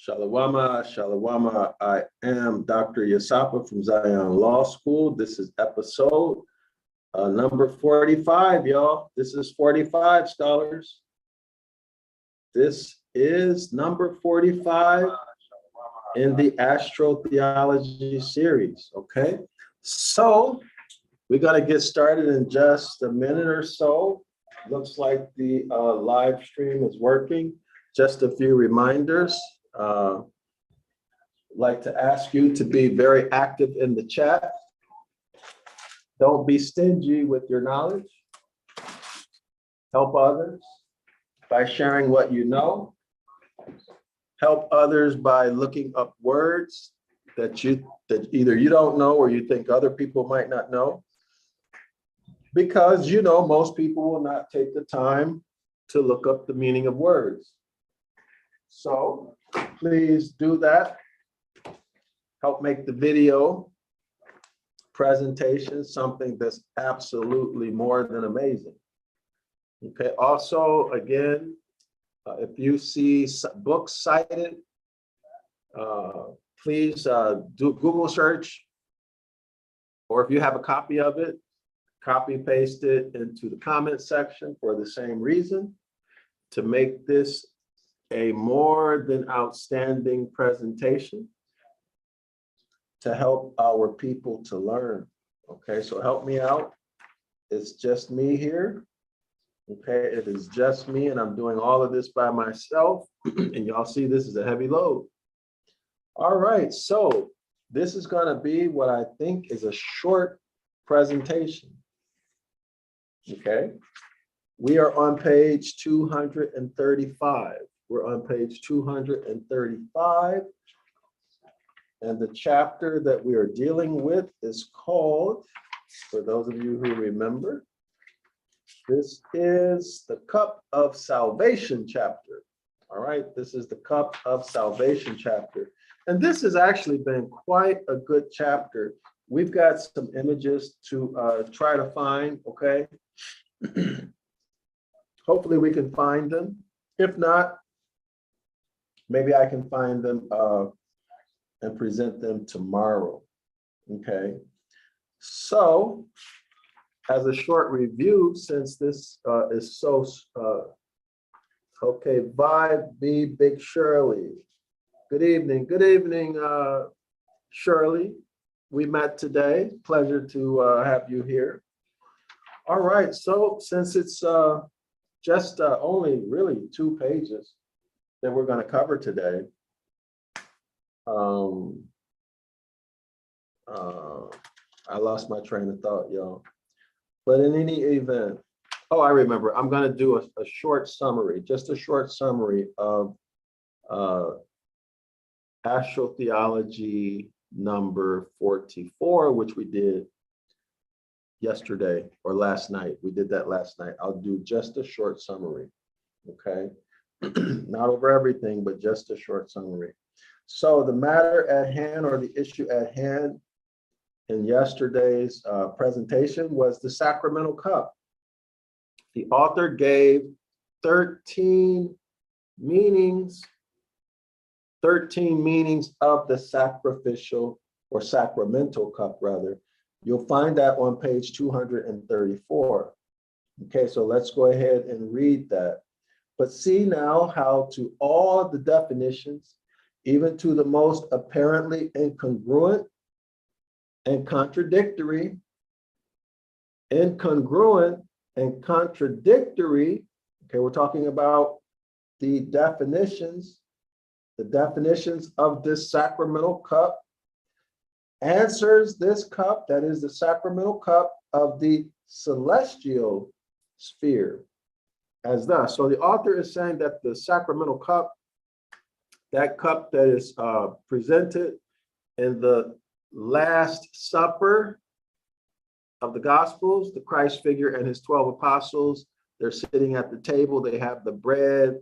Shalawama, Shalawama. I am Dr. Yasapa from Zion Law School. This is episode number 45, y'all. This is 45, scholars. This is number 45 in the Astrotheology series, okay? So we're gonna get started in just a minute or so. Looks like the live stream is working. Just a few reminders. Like to ask you to be very active in the chat. Don't be stingy with your knowledge. Help others by sharing what you know. Help others by looking up words that either you don't know or you think other people might not know. Because most people will not take the time to look up the meaning of words. So please do that. Help make the video presentation something that's absolutely more than amazing. Okay, also, again, if you see books cited, please do Google search, or if you have a copy of it, copy paste it into the comment section for the same reason, to make this a more than outstanding presentation to help our people to learn. Okay, so help me out. It's just me here. Okay, it is just me, and I'm doing all of this by myself. And y'all see this is a heavy load. All right, so this is going to be what I think is a short presentation. Okay, we are on page 235. We're on page 235. And the chapter that we are dealing with is called, for those of you who remember, this is the Cup of Salvation chapter. All right, this is the Cup of Salvation chapter. And this has actually been quite a good chapter. We've got some images to try to find, okay? Hopefully we can find them. If not, maybe I can find them and present them tomorrow, okay? So, as a short review, since this is so, okay, Vibe B, Big Shirley. Good evening, Shirley. We met today, pleasure to have you here. All right, so since it's just only really 2 pages that we're gonna cover today, I lost my train of thought, y'all. But in any event, oh, I remember. I'm going to do a short summary, just a short summary of Astrotheology number 44, which we did yesterday or last night. We did that last night. I'll do just a short summary, okay? Not over everything, but just a short summary. So the matter at hand, or the issue at hand in yesterday's presentation, was the Sacramental Cup. The author gave 13 meanings of the sacrificial or sacramental cup, rather. You'll find that on page 234. Okay, so let's go ahead and read that. But see now how to all the definitions, even to the most apparently incongruent and contradictory, okay, we're talking about the definitions of this sacramental cup, answers this cup, that is the sacramental cup of the celestial sphere, as thus. So the author is saying that the sacramental cup, that cup that is presented in the Last Supper of the Gospels, the Christ figure and his 12 apostles, they're sitting at the table. They have the bread,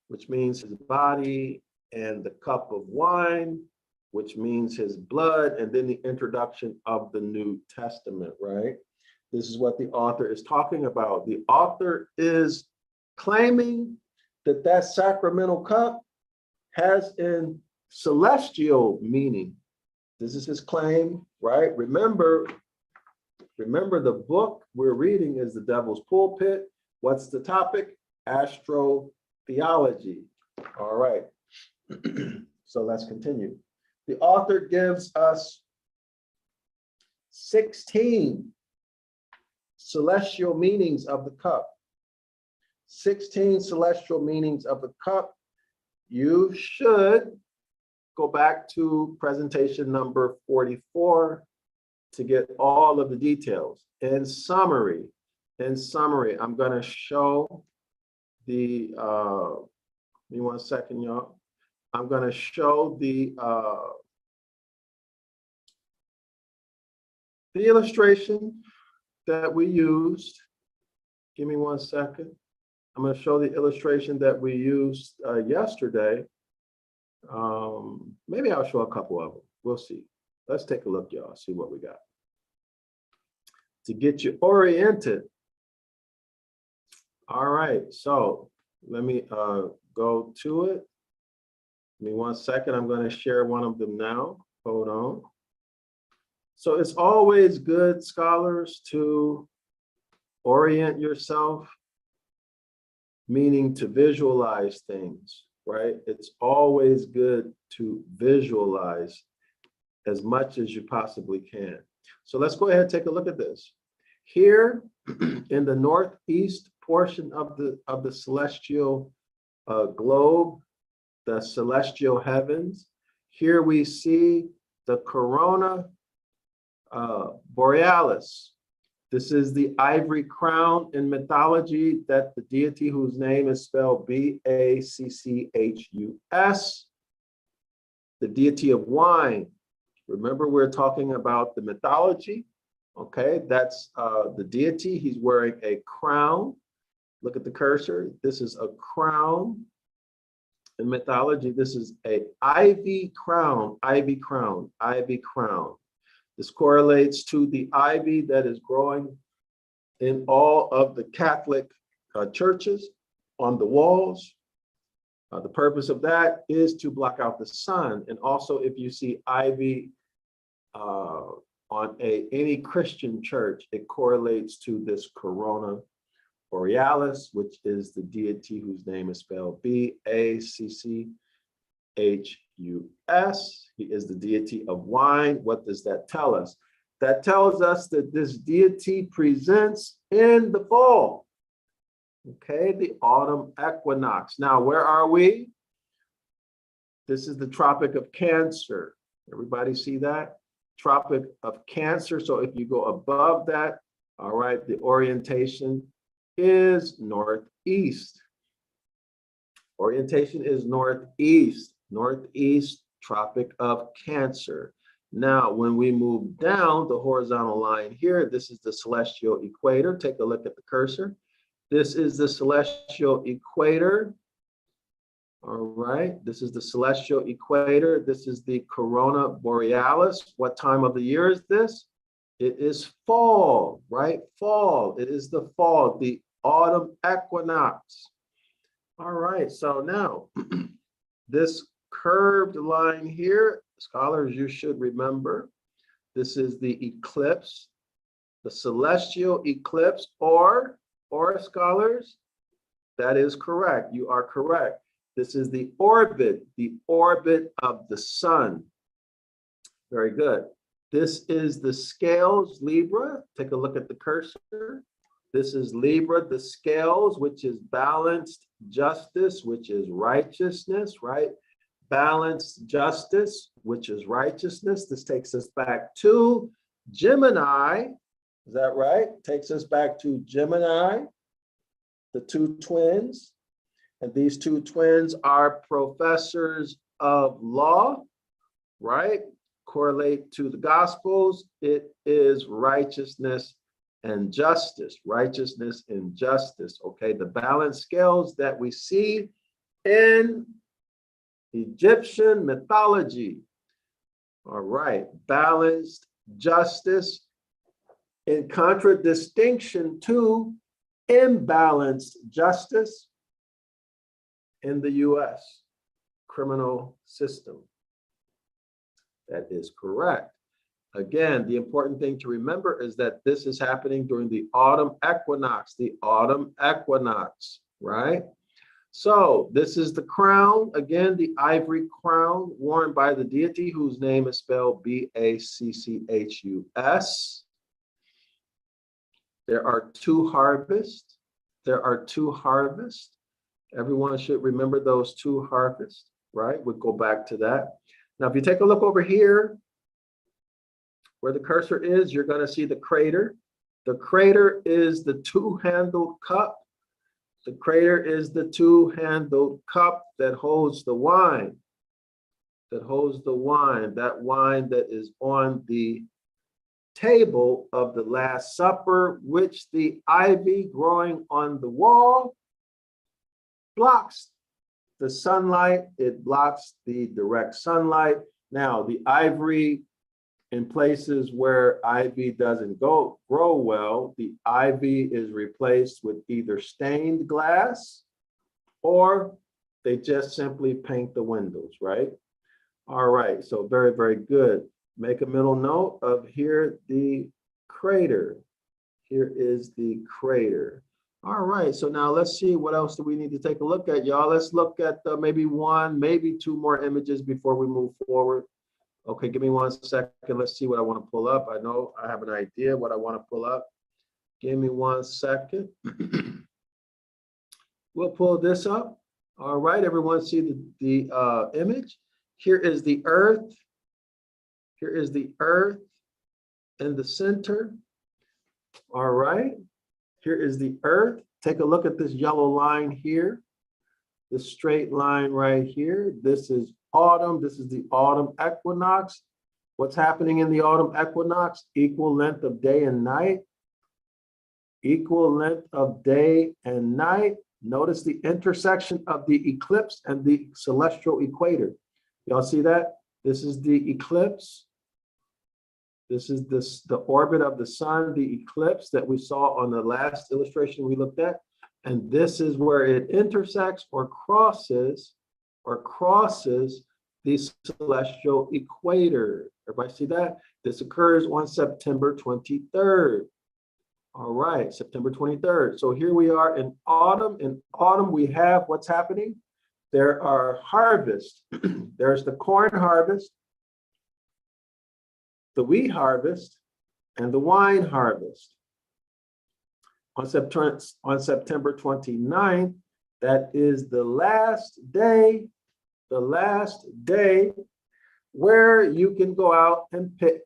which means his body, and the cup of wine, which means his blood, and then the introduction of the New Testament, right? This is what the author is talking about. The author is claiming that that sacramental cup has in celestial meaning. This is his claim, right? Remember the book we're reading is The Devil's Pulpit. What's the topic? Astrotheology. All right. So let's continue. The author gives us 16 celestial meanings of the cup. 16 celestial meanings of the cup. You should go back to presentation number 44 to get all of the details. In summary, I'm going to show the, give me 1 second, y'all. I'm going to show the illustration that we used. Give me 1 second. I'm going to show the illustration that we used yesterday. Maybe I'll show a couple of them. We'll see. Let's take a look, y'all, see what we got. To get you oriented. All right, so let me go to it. Give me 1 second. I'm going to share one of them now. Hold on. So it's always good, scholars, to orient yourself, meaning to visualize things, right? It's always good to visualize as much as you possibly can. So let's go ahead and take a look at this. Here in the northeast portion of the celestial globe, the celestial heavens, here we see the corona borealis. This is the ivory crown in mythology that the deity whose name is spelled B-A-C-C-H-U-S, the deity of wine. Remember, we're talking about the mythology. Okay, that's the deity. He's wearing a crown. Look at the cursor. This is a crown. In mythology, this is a ivy crown, ivy crown, ivy crown. This correlates to the ivy that is growing in all of the Catholic churches on the walls. The purpose of that is to block out the sun. And also, if you see ivy on any Christian church, it correlates to this corona borealis, which is the deity whose name is spelled B-A-C-C-H-U-S. He is the deity of wine. What does that tell us? That tells us that this deity presents in the fall. Okay, the autumn equinox. Now, where are we? This is the Tropic of Cancer. Everybody see that? Tropic of Cancer. So if you go above that, all right, the orientation is northeast. Orientation is northeast. Northeast, Tropic of Cancer. Now, when we move down the horizontal line here, this is the celestial equator. Take a look at the cursor. This is the celestial equator. All right, this is the celestial equator. This is the corona borealis. What time of the year is this? It is fall, right? Fall. It is the fall, the autumn equinox. All right, so now this curved line here, scholars, you should remember, this is the eclipse, the celestial eclipse, or scholars, that is correct. You are correct. This is the orbit of the sun. Very good. This is the scales, Libra. Take a look at the cursor. This is Libra, the scales, which is balanced justice, which is righteousness, right? Balanced justice, which is righteousness. This takes us back to Gemini. Is that right? Takes us back to Gemini, the two twins. And these two twins are professors of law, right? Correlate to the Gospels. It is righteousness and justice, righteousness and justice. Okay, the balanced scales that we see in Egyptian mythology. All right, balanced justice in contradistinction to imbalanced justice in the US. criminal system. That is correct. Again, the important thing to remember is that this is happening during the autumn equinox, right? So this is the crown, again, the ivory crown worn by the deity whose name is spelled Bacchus. There are two harvests. Everyone should remember those two harvests, right? We'll go back to that. Now, if you take a look over here, where the cursor is, you're going to see the crater. The crater is the two-handled cup. The crater is the two-handled cup that holds the wine. That wine that is on the table of the Last Supper, which the ivy growing on the wall blocks the sunlight. It blocks the direct sunlight. Now, the ivory, in places where ivy doesn't grow well, the ivy is replaced with either stained glass or they just simply paint the windows, right? All right, so very, very good. Make a mental note of here, the crater. Here is the crater. All right, so now let's see what else do we need to take a look at, y'all. Let's look at maybe one, maybe two more images before we move forward. Okay, give me 1 second. Let's see what I want to pull up. I know I have an idea what I want to pull up. Give me 1 second. We'll pull this up. All right, everyone see the image. Here is the earth. Here is the earth in the center. All right, here is the earth. Take a look at this yellow line here. This straight line right here. This is autumn. This is the autumn equinox. What's happening in the autumn equinox? Equal length of day and night. Equal length of day and night. Notice the intersection of the eclipse and the celestial equator. Y'all see that? This is the eclipse. This is the orbit of the sun, the eclipse that we saw on the last illustration we looked at. And this is where it intersects or crosses the celestial equator. Everybody see that? This occurs on September 23rd. All right, September 23rd. So here we are in autumn. In autumn, we have what's happening. There are harvests. There's the corn harvest, the wheat harvest, and the wine harvest. On September 29th, that is the last day where you can go out and pick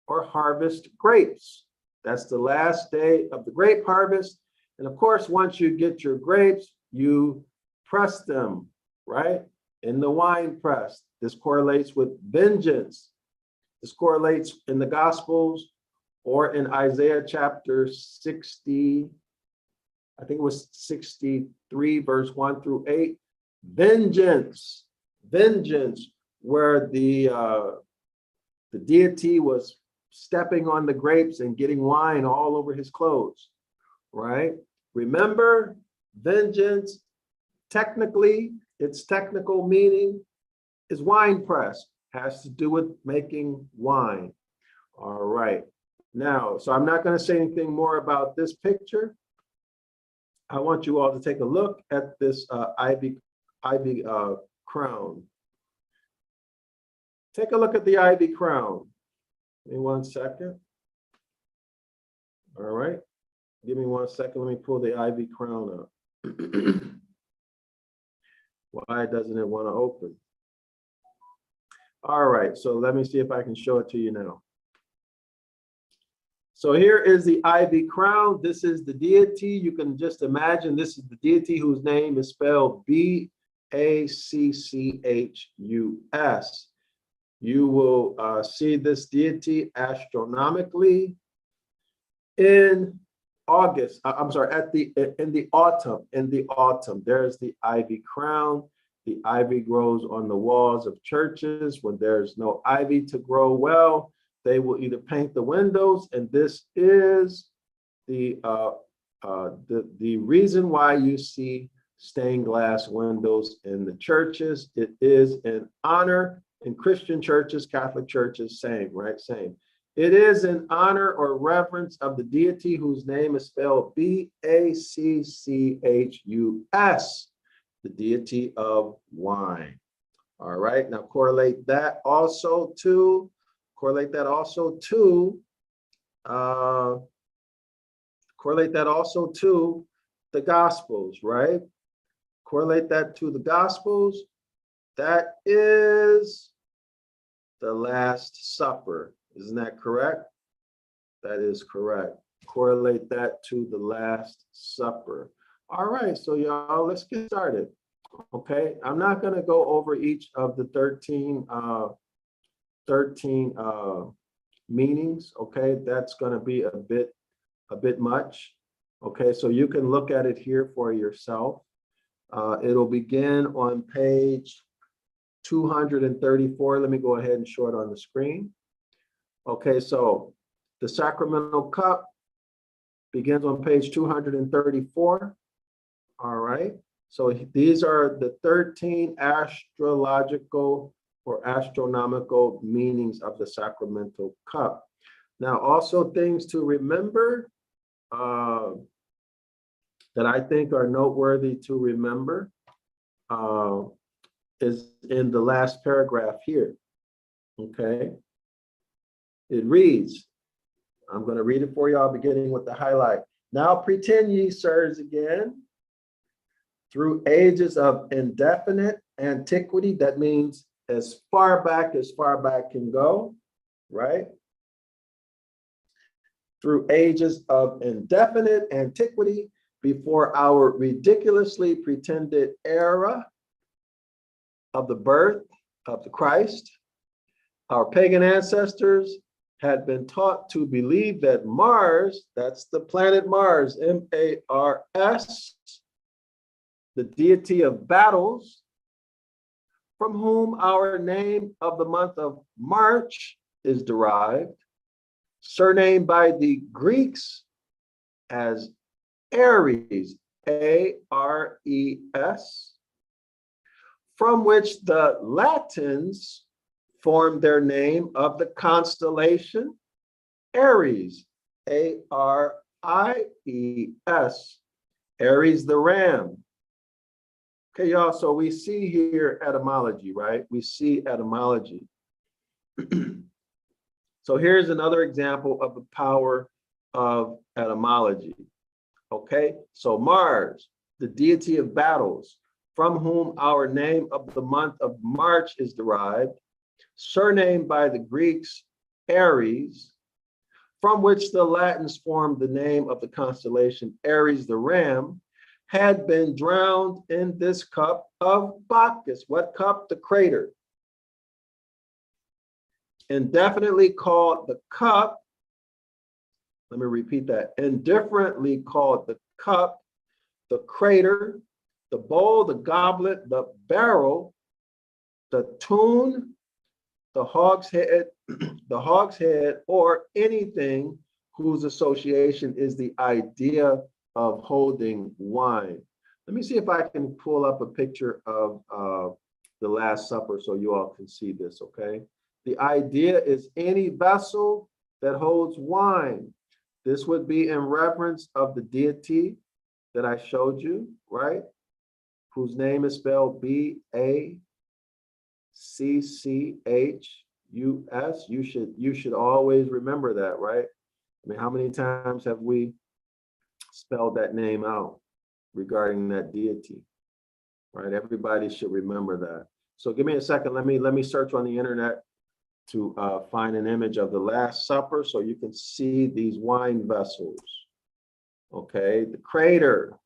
or harvest grapes. That's the last day of the grape harvest. And of course, once you get your grapes, you press them, right? In the wine press. This correlates with vengeance. This correlates in the Gospels or in Isaiah chapter 60, I think it was 63, verse 1 through 8. Vengeance, where the deity was stepping on the grapes and getting wine all over his clothes, right? Remember, vengeance, technically, its technical meaning is wine press, has to do with making wine. All right. Now, so I'm not going to say anything more about this picture. I want you all to take a look at this ivy crown. Take a look at the ivy crown. Give me 1 second. All right. Give me 1 second. Let me pull the ivy crown up. Why doesn't it want to open? All right. So let me see if I can show it to you now. So here is the ivy crown. This is the deity. You can just imagine this is the deity whose name is spelled Bacchus. You will see this deity astronomically in August. I'm sorry, in the autumn. There's the ivy crown. The ivy grows on the walls of churches. When there's no ivy to grow well, they will either paint the windows, and this is the reason why you see stained glass windows in the churches. It is an honor in Christian churches, Catholic churches, same, right? Same. It is in honor or reverence of the deity whose name is spelled B-A-C-C-H-U-S, the deity of wine. All right, now correlate that also to the Gospels, right? Correlate that to the Gospels. That is the Last Supper. Isn't that correct? That is correct. Correlate that to the Last Supper. All right, so y'all, let's get started. Okay, I'm not going to go over each of the 13 meanings. Okay, that's going to be a bit much. Okay, so you can look at it here for yourself. It'll begin on page 234. Let me go ahead and show it on the screen. Okay, so the Sacramento cup begins on page 234. All right, so these are the 13 astrological or astronomical meanings of the Sacramento cup. Now, also things to remember that I think are noteworthy to remember is in the last paragraph here. Okay, it reads, I'm going to read it for y'all, beginning with the highlight. Now pretend ye, sirs, again, through ages of indefinite antiquity, that means as far back can go, right? Through ages of indefinite antiquity, before our ridiculously pretended era of the birth of the Christ, our pagan ancestors had been taught to believe that Mars, that's the planet Mars, M-A-R-S, the deity of battles, from whom our name of the month of March is derived, surnamed by the Greeks as Aries, A-R-E-S, from which the Latins formed their name of the constellation Aries, A-R-I-E-S, Aries the ram. Okay, y'all, so we see here etymology, right? We see etymology. So here's another example of the power of etymology. Okay, so Mars, the deity of battles, from whom our name of the month of March is derived, surnamed by the Greeks Aries, from which the Latins formed the name of the constellation Aries the ram, had been drowned in this cup of Bacchus. What cup? The crater. Indefinitely called the cup. Let me repeat that. Indifferently called the cup, the crater, the bowl, the goblet, the barrel, the tune, the hogshead, or anything whose association is the idea of holding wine. Let me see if I can pull up a picture of the Last Supper so you all can see this, okay? The idea is any vessel that holds wine. This would be in reverence of the deity that I showed you, right? Whose name is spelled B-A-C-C-H-U-S. You should always remember that, right? I mean, how many times have we spelled that name out regarding that deity, right? Everybody should remember that. So give me a second. Let me search on the internet to find an image of the Last Supper so you can see these wine vessels. Okay, the crater.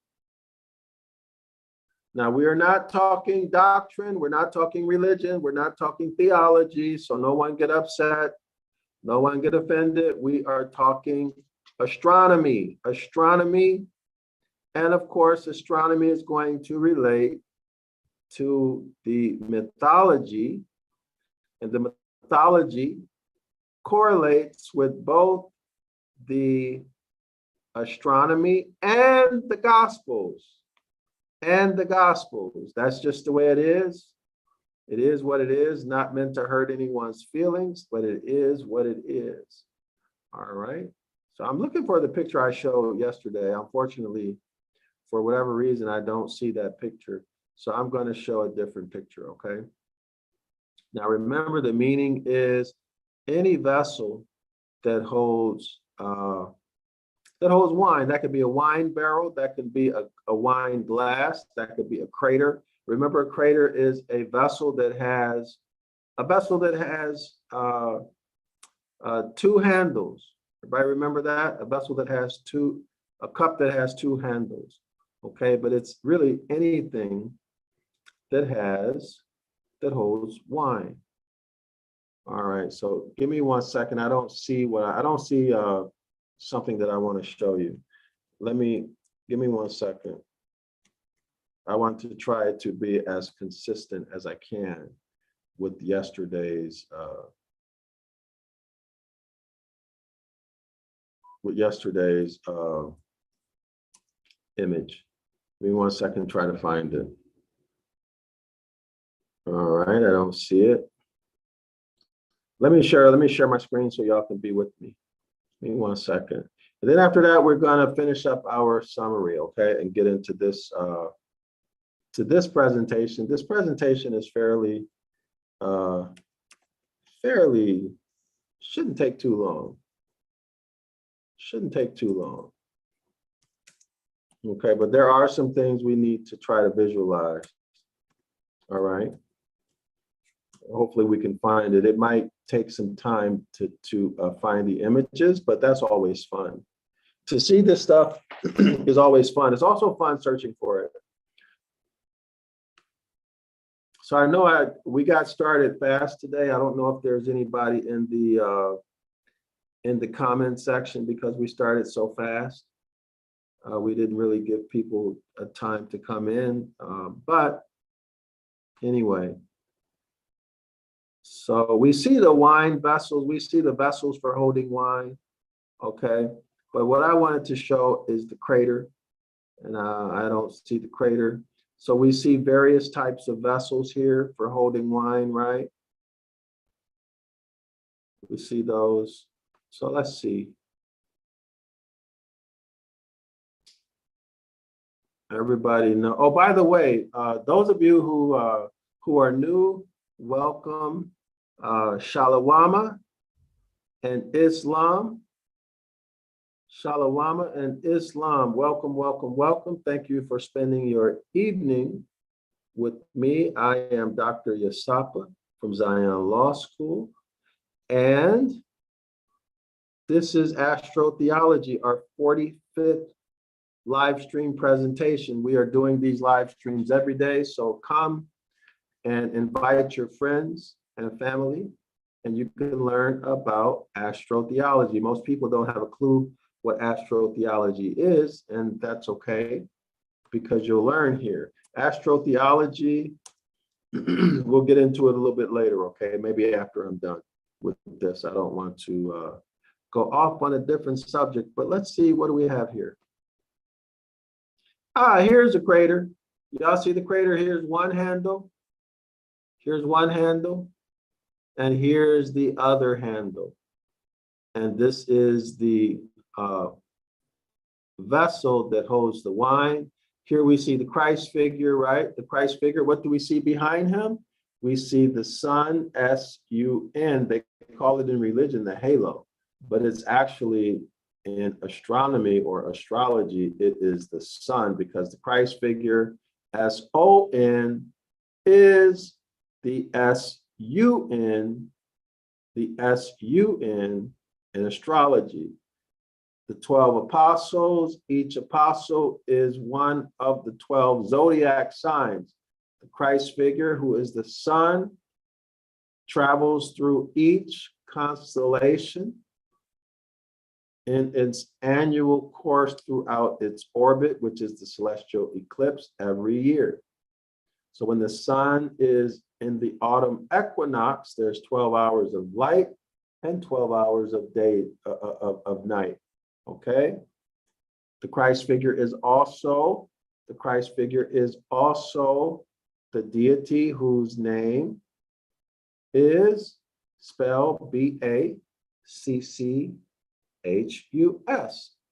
Now, we are not talking doctrine. We're not talking religion. We're not talking theology. So no one get upset. No one get offended. We are talking astronomy. Astronomy. And of course, astronomy is going to relate to the mythology. And the mythology correlates with both the astronomy and the Gospels. and the Gospels. That's just the way it is. It is what it is, not meant to hurt anyone's feelings, but it is what it is. All right. So I'm looking for the picture I showed yesterday. Unfortunately, for whatever reason, I don't see that picture. So I'm going to show a different picture, okay? Now remember, the meaning is any vessel that holds wine. That could be a wine barrel, that could be a wine glass, that could be a crater. Remember, a crater is a vessel that has two handles. Everybody remember that? A vessel that has a cup that has two handles. Okay, but it's really anything that holds wine. All right, so give me 1 second. I don't see something that I want to show you. Give me 1 second. I want to try to be as consistent as I can with yesterday's image. Give me 1 second, try to find it. All right, I don't see it. Let me share my screen so y'all can be with me. Give me 1 second. And then after that, we're gonna finish up our summary, okay, and get into this presentation. This presentation is fairly shouldn't take too long. Shouldn't take too long. Okay, but there are some things we need to try to visualize. All right. Hopefully we can find it. It might take some time to find the images, but that's always fun. To see this stuff is always fun. It's also fun searching for it. So I know we got started fast today. I don't know if there's anybody in the comment section because we started so fast. We didn't really give people a time to come in, but anyway. So we see the wine vessels, we see the vessels for holding wine, okay? But what I wanted to show is the crater, and I don't see the crater. So we see various types of vessels here for holding wine, right? We see those. So let's see. Everybody know. Oh, by the way, those of you who are new, welcome. Shalawama and Islam. Shalawama and Islam. Welcome, welcome, welcome. Thank you for spending your evening with me. I am Dr. Yasapa from Zion Law School. And this is Astrotheology, our 45th live stream presentation. We are doing these live streams every day, so come and invite your friends and family, and you can learn about astrotheology. Most people don't have a clue what astrotheology is, and that's okay, because you'll learn here. Astrotheology, we'll get into it a little bit later, okay? Maybe after I'm done with this. I don't want to go off on a different subject, but let's see, what do we have here? Here's a crater. Y'all see the crater? Here's one handle. Here's one handle. And here's the other handle. And this is the vessel that holds the wine. Here we see the Christ figure, right? The Christ figure. What do we see behind him? We see the sun, S-U-N. They call it in religion the halo, but it's actually in astronomy or astrology, it is the sun, because the Christ figure, S-O-N, is the S-U-N in astrology. The 12 apostles, each apostle is one of the 12 zodiac signs. The Christ figure, who is the sun, travels through each constellation in its annual course throughout its orbit, which is the celestial eclipse every year. So when the sun is in the autumn equinox, there's 12 hours of light and 12 hours of day of night. Okay. The Christ figure is also the Christ figure, is also the deity whose name is spelled B-A-C-C-H-U-S.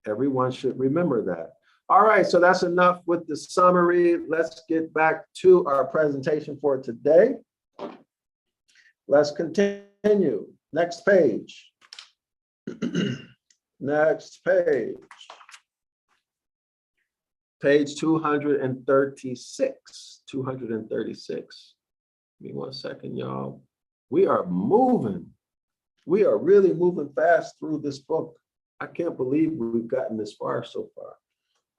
Everyone should remember that. All right, so that's enough with the summary. Let's get back to our presentation for today. Let's continue. Next page. Next page. Page 236. 236. Give me 1 second, y'all. We are moving. We are really moving fast through this book. I can't believe we've gotten this far so far.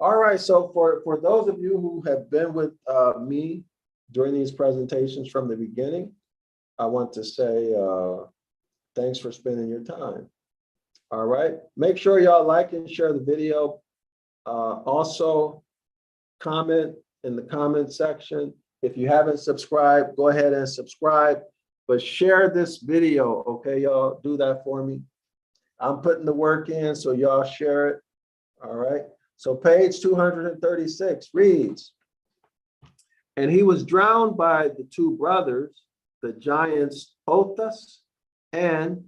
All right, so for those of you who have been with me during these presentations from the beginning, I want to say thanks for spending your time. All right, make sure y'all like and share the video. Also, comment in the comment section. If you haven't subscribed, go ahead and subscribe, but share this video, okay, y'all? Do that for me. I'm putting the work in, so y'all share it. All right, so page 236 reads, and he was drowned by the two brothers, the giants Othus and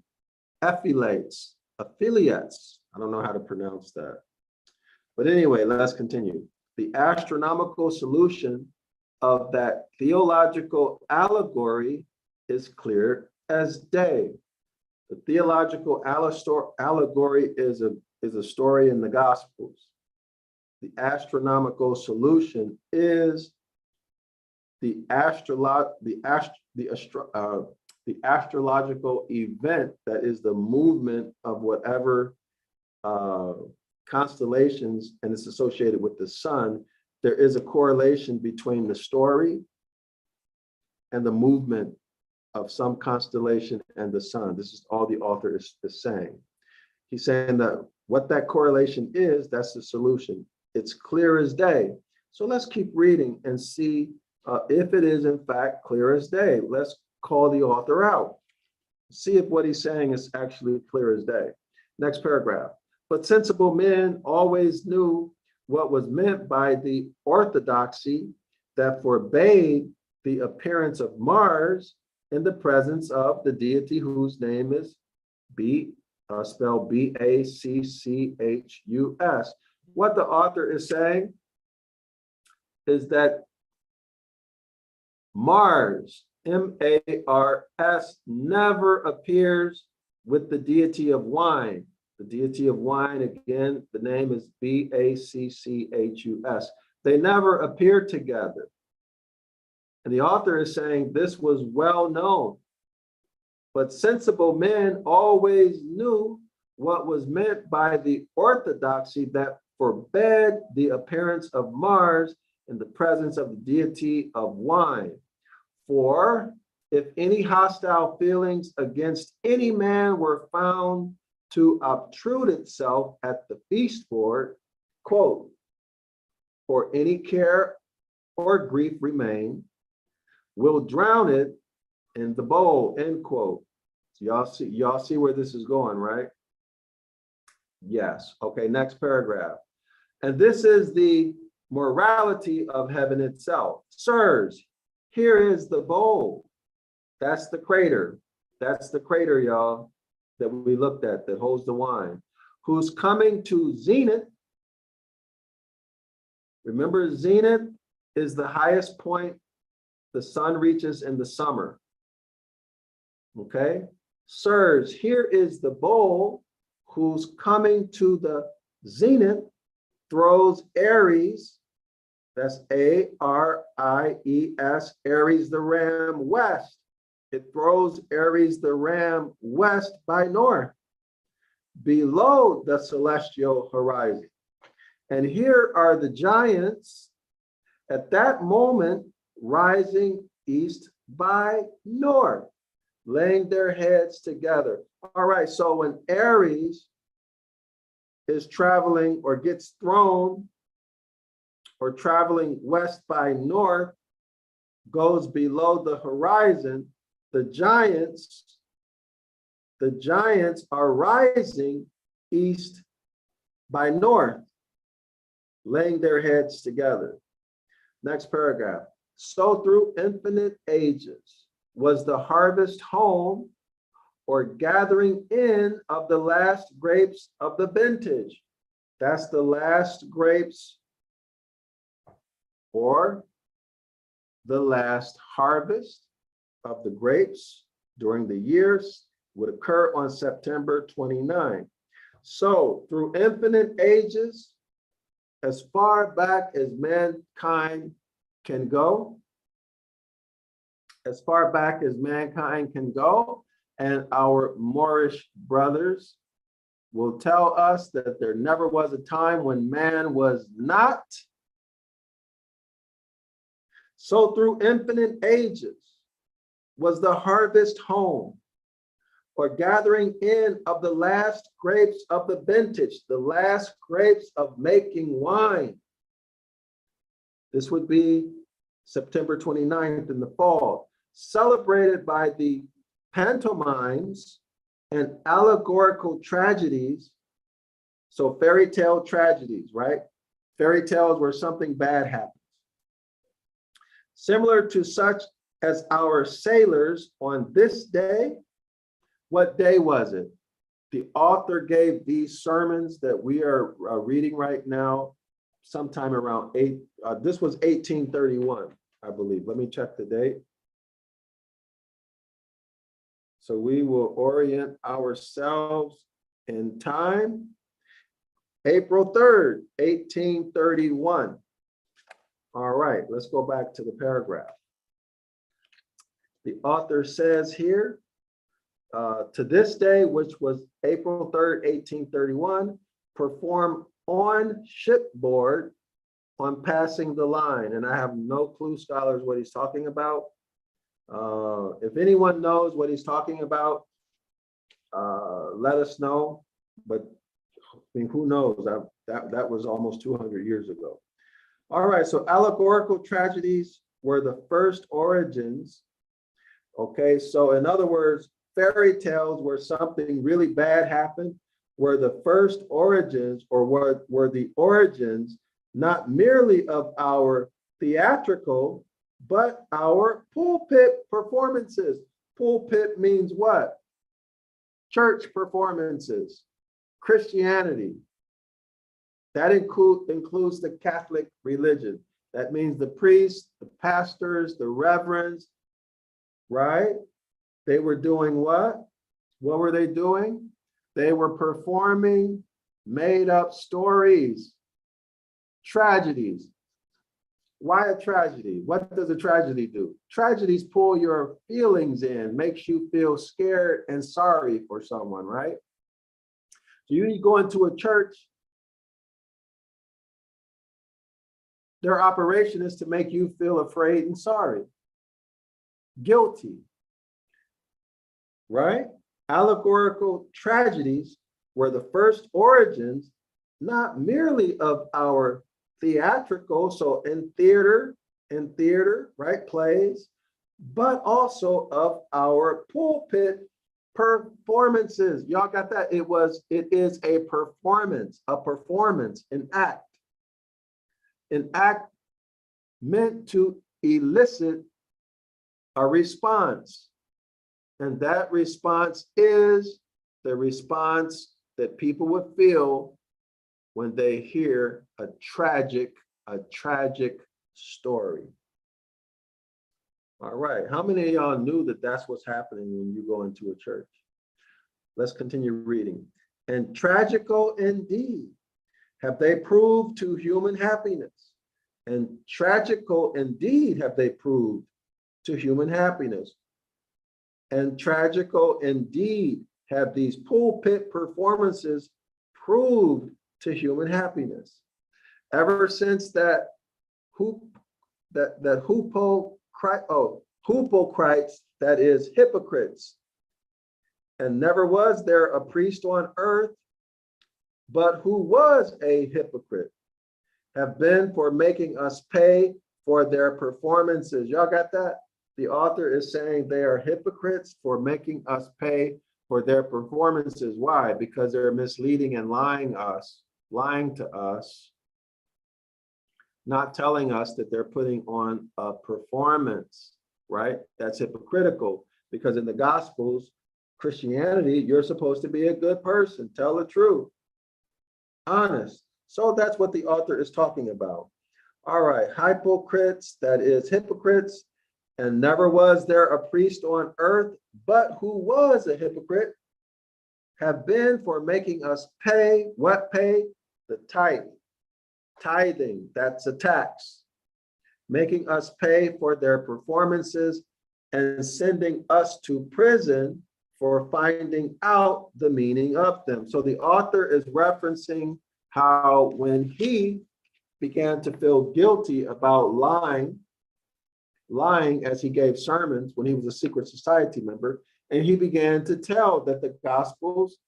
Ephilates. Affiliates. I don't know how to pronounce that. But anyway, let's continue. The astronomical solution of that theological allegory is clear as day. The theological allegory is a story in the Gospels. The astronomical solution is the astrological event that is the movement of whatever constellations, and it's associated with the sun. There is a correlation between the story and the movement of some constellation and the sun. This is all the author is saying. He's saying that what that correlation is, that's the solution. It's clear as day. So let's keep reading and see if it is in fact clear as day. Let's call the author out. See if what he's saying is actually clear as day. Next paragraph. But sensible men always knew what was meant by the orthodoxy that forbade the appearance of Mars in the presence of the deity whose name is spelled B-A-C-C-H-U-S. What the author is saying is that Mars, M-A-R-S, never appears with the deity of wine. The deity of wine, again, the name is B-A-C-C-H-U-S. They never appear together. And the author is saying this was well known, but sensible men always knew what was meant by the orthodoxy that forbade the appearance of Mars in the presence of the deity of wine. For if any hostile feelings against any man were found to obtrude itself at the feast board, quote, or any care or grief remain, will drown it in the bowl, end quote. So y'all see where this is going, right? Yes. Okay, next paragraph. And this is the morality of heaven itself. Sirs, here is the bowl. That's the crater. That's the crater, y'all, that we looked at that holds the wine, who's coming to zenith. Remember, zenith is the highest point the sun reaches in the summer. Okay, sirs, here is the bowl who's coming to the zenith, throws Aries, that's A-R-I-E-S, Aries the ram west. It throws Aries the ram west by north, below the celestial horizon. And here are the giants at that moment rising east by north, laying their heads together. All right, so when Aries is traveling or gets thrown or traveling west by north, goes below the horizon, the giants are rising east by north, laying their heads together. Next paragraph. So through infinite ages was the harvest home or gathering in of the last grapes of the vintage. That's the last grapes or the last harvest of the grapes during the years would occur on September 29. So through infinite ages, as far back as mankind can go, as far back as mankind can go, and our Moorish brothers will tell us that there never was a time when man was not. So through infinite ages was the harvest home or gathering in of the last grapes of the vintage, the last grapes of making wine. This would be September 29th in the fall, celebrated by the pantomimes and allegorical tragedies. So fairy tale tragedies, right? Fairy tales where something bad happens. Similar to such as our sailors on this day. What day was it? The author gave these sermons that we are reading right now sometime around this was 1831, I believe. Let me check the date. So we will orient ourselves in time. April 3rd, 1831. All right, let's go back to the paragraph. The author says here, to this day, which was April 3rd, 1831, perform on shipboard on passing the line. And I have no clue, scholars, what he's talking about. If anyone knows what he's talking about, let us know. But I mean, who knows? That was almost 200 years ago. All right, so allegorical tragedies were the first origins. Okay, so in other words, fairy tales where something really bad happened were the first origins, or were the origins not merely of our theatrical, but our pulpit performances. Pulpit means what? Church performances, Christianity. That includes the Catholic religion. That means the priests, the pastors, the reverends, right? They were doing what? What were they doing? They were performing made up stories, tragedies. Why a tragedy? What does a tragedy do? Tragedies pull your feelings in, makes you feel scared and sorry for someone, right? So you go into a church, their operation is to make you feel afraid and sorry, guilty, right? Allegorical tragedies were the first origins, not merely of our theatrical, so in theater, right, plays, but also of our pulpit performances. Y'all got that? It is a performance, an act meant to elicit a response. And that response is the response that people would feel when they hear a tragic story. All right, how many of y'all knew that that's what's happening when you go into a church? Let's continue reading. And tragical indeed have they proved to human happiness. And tragical indeed have they proved to human happiness. And tragical indeed have these pulpit performances proved to human happiness. Ever since that hypocrites, that is hypocrites, and never was there a priest on earth, but who was a hypocrite, have been for making us pay for their performances. Y'all got that? The author is saying they are hypocrites for making us pay for their performances. Why? Because they're misleading and lying to us not telling us that they're putting on a performance, right? That's hypocritical, because in the Gospels, Christianity, you're supposed to be a good person, tell the truth, honest. So that's what the author is talking about. All right, hypocrites, that is hypocrites, and never was there a priest on earth, but who was a hypocrite, have been for making us pay, what pay? The tithe. Tithing, that's a tax. Making us pay for their performances and sending us to prison for finding out the meaning of them. So the author is referencing how when he began to feel guilty about lying as he gave sermons when he was a secret society member, and he began to tell that the Gospels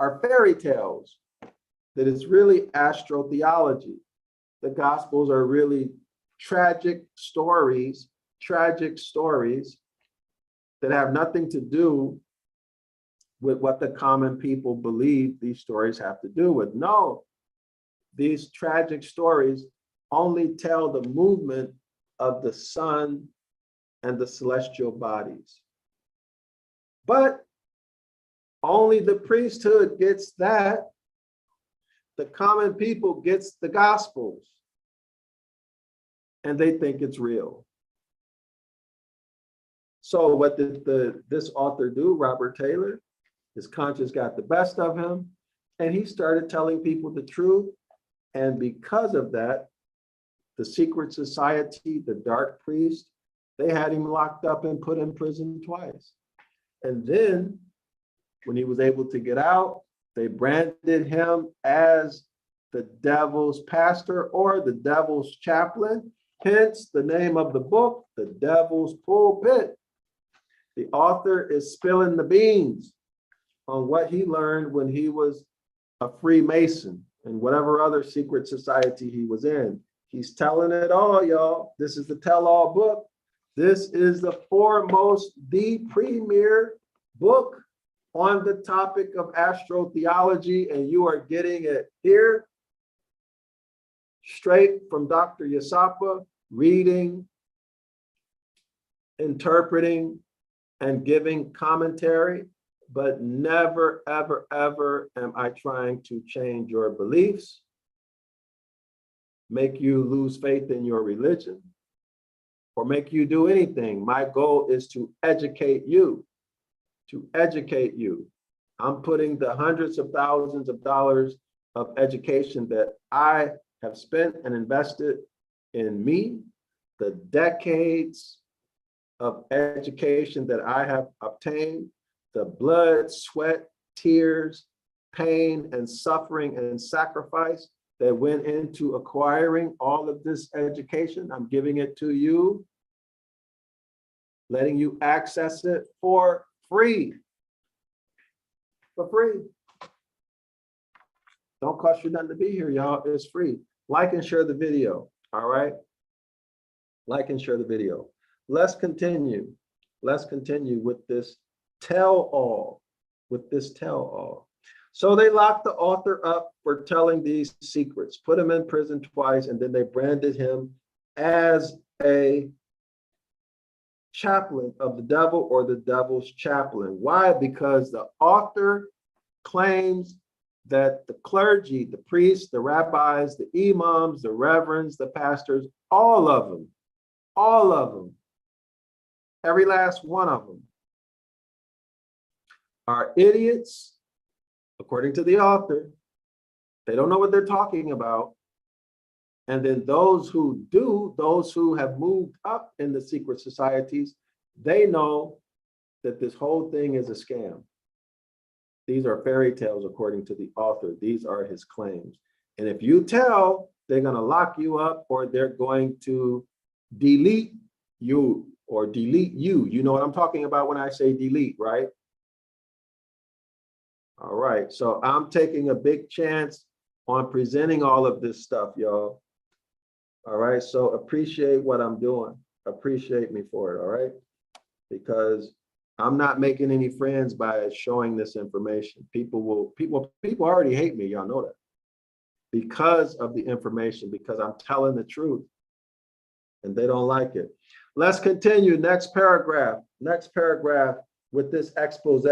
are fairy tales, that it's really astrotheology. The Gospels are really tragic stories that have nothing to do with what the common people believe these stories have to do with. No, these tragic stories only tell the movement of the sun and the celestial bodies. But only the priesthood gets that. The common people gets the Gospels, and they think it's real. So what did this author do, Robert Taylor? His conscience got the best of him, and he started telling people the truth. And because of that, the secret society, the dark priest, they had him locked up and put in prison twice. And then when he was able to get out, they branded him as the devil's pastor or the devil's chaplain, hence the name of the book, The Devil's Pulpit. The author is spilling the beans on what he learned when he was a Freemason and whatever other secret society he was in. He's telling it all, y'all. This is the tell-all book. This is the foremost, the premier book on the topic of astrotheology, and you are getting it here straight from Dr. Yasapa, reading, interpreting, and giving commentary, but never, ever, ever am I trying to change your beliefs, make you lose faith in your religion, or make you do anything. My goal is to educate you, I'm putting the hundreds of thousands of dollars of education that I have spent and invested in me, the decades of education that I have obtained, the blood, sweat, tears, pain, and suffering and sacrifice that went into acquiring all of this education. I'm giving it to you, letting you access it for free. For free. Don't cost you nothing to be here, y'all. It's free. Like and share the video. All right. Like and share the video. Let's continue. Let's continue with this tell-all. So they locked the author up for telling these secrets, put him in prison twice, and then they branded him as a chaplain of the devil or the devil's chaplain. Why? Because the author claims that the clergy, the priests, the rabbis, the imams, the reverends, the pastors, all of them, every last one of them are idiots, according to the author. They don't know what they're talking about. And then those who do, those who have moved up in the secret societies, they know that this whole thing is a scam. These are fairy tales, according to the author. These are his claims. And if you tell, they're going to lock you up, or they're going to delete you or delete you. You know what I'm talking about when I say delete, right? All right. So I'm taking a big chance on presenting all of this stuff, y'all. All right. So appreciate what I'm doing. Appreciate me for it. All right. Because I'm not making any friends by showing this information. People already hate me. Y'all know that. because of the information, because I'm telling the truth and they don't like it. Let's continue. Next paragraph with this expose.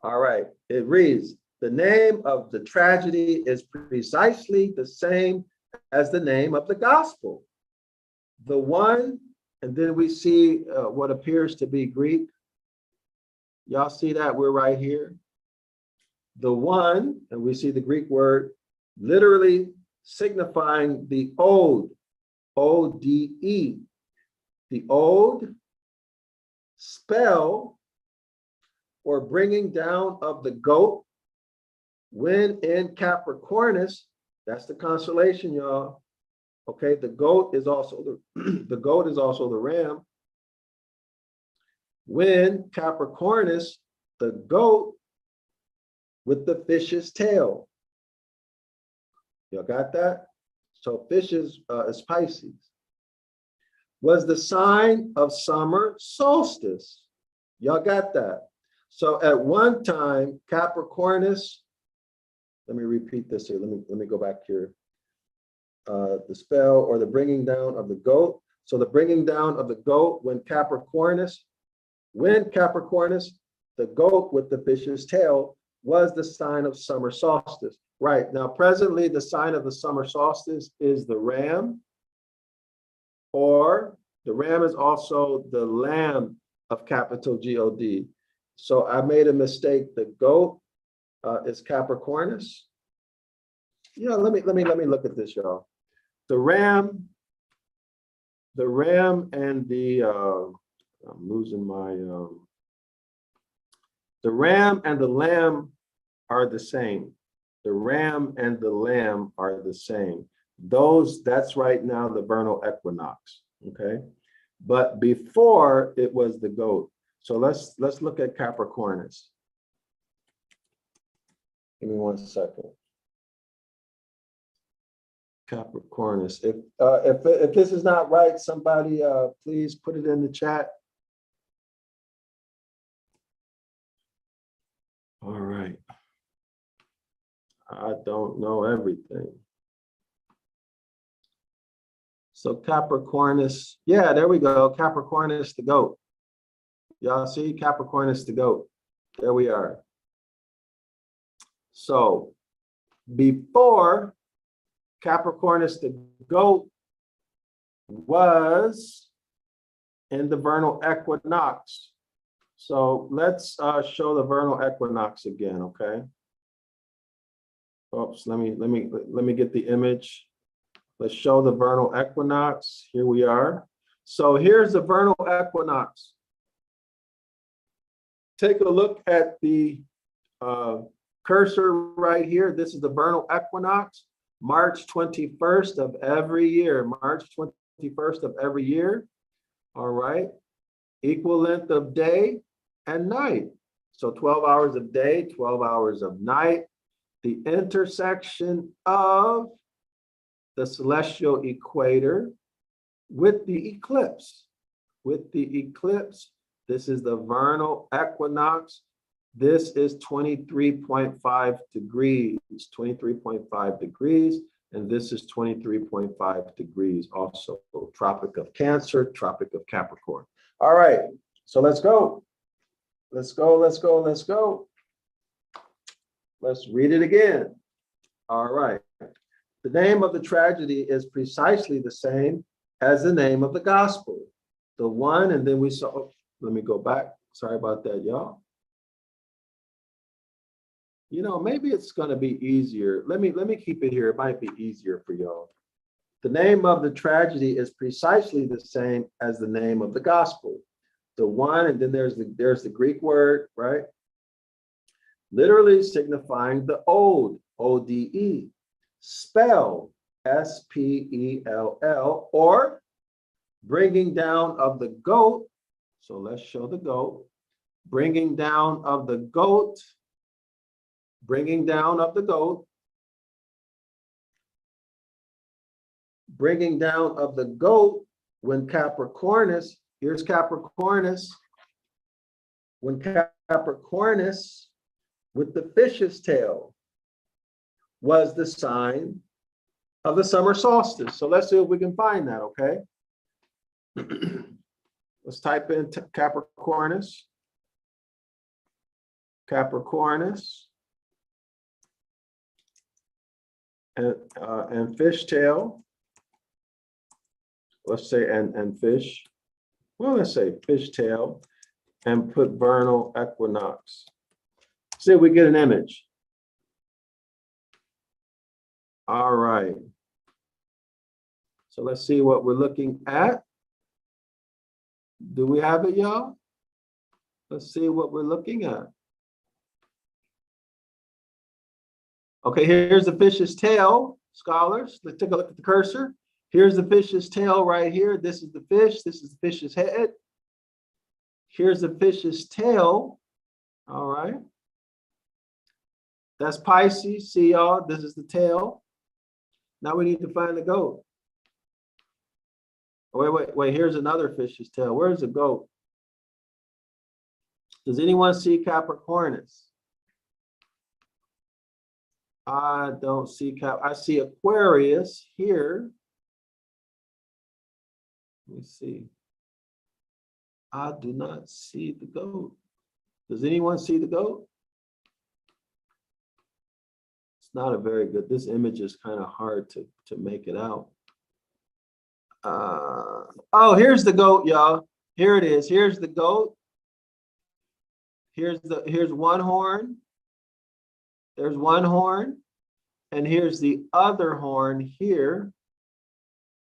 All right, it reads, the name of the tragedy is precisely the same as the name of the gospel. The one, and then we see what appears to be Greek. Y'all see that? We're right here. The one, and we see the Greek word literally signifying the ode, O-D-E. The ode, spell, or bringing down of the goat when in Capricornus. That's the constellation, y'all. Okay, the goat is also the goat is also the ram. When Capricornus, the goat with the fish's tail. Y'all got that? So fishes is Pisces. Was the sign of summer solstice. Y'all got that? So at one time, Capricornus, let me repeat this here. Let me go back here. The spell or the bringing down of the goat. So the bringing down of the goat when Capricornus, the goat with the fish's tail was the sign of summer solstice. Right, now presently the sign of the summer solstice is the ram, or the ram is also the lamb of capital G-O-D. So I made a mistake. The goat is Capricornus. Yeah, let me look at this, y'all. The ram and the I'm losing my the ram and the lamb are the same. The ram and the lamb are the same. That's right now the vernal equinox, okay? But before it was the goat. So let's look at Capricornus. Give me 1 second. Capricornus. If this is not right, somebody please put it in the chat. All right. I don't know everything. So Capricornus, yeah, there we go. Capricornus the goat. Y'all see Capricornus the goat. There we are. So before Capricornus the goat was in the vernal equinox. So let's show the vernal equinox again, okay? Oops, let me get the image. Let's show the vernal equinox. Here we are. So here's the vernal equinox. Take a look at the cursor right here. This is the vernal equinox, March 21st of every year. March 21st of every year. All right. Equal length of day and night. So 12 hours of day, 12 hours of night. The intersection of the celestial equator with the eclipse. This is the vernal equinox. This is 23.5 degrees, 23.5 degrees, and this is 23.5 degrees also. Tropic of Cancer, Tropic of Capricorn. All right, so let's go. Let's read it again. All right. The name of the tragedy is precisely the same as the name of the gospel. The one, and then we saw, let me go back. Sorry about that, y'all. You know, maybe it's going to be easier. Let me keep it here. It might be easier for y'all. The name of the tragedy is precisely the same as the name of the gospel. The one, and then there's the Greek word, right? Literally signifying the ode, O-D-E, spell, S-P-E-L-L, or bringing down of the goat. So let's show the goat. Bringing down of the goat. Bringing down of the goat. Bringing down of the goat when Capricornus, here's Capricornus. When Capricornus with the fish's tail. was the sign of the summer solstice. So let's see if we can find that, okay? Let's type in Capricornus. Capricornus. And fishtail. Let's say, and fish. Well, let's say fishtail and put vernal equinox. See if we get an image. All right. So let's see what we're looking at. Do we have it, y'all? Let's see what we're looking at. Okay, here's the fish's tail, scholars. Let's take a look at the cursor. Here's the fish's tail right here. This is the fish. This is the fish's head. Here's the fish's tail. All right. That's Pisces. See, y'all? This is the tail. Now we need to find the goat. Wait. Here's another fish's tail. Where's the goat? Does anyone see Capricornus? I don't see I see Aquarius here. Let me see. I do not see the goat. Does anyone see the goat? It's not a very good, this image is kind of hard to make it out. Oh, here's the goat, y'all. Here it is. Here's the goat. Here's one horn. There's one horn. And here's the other horn here.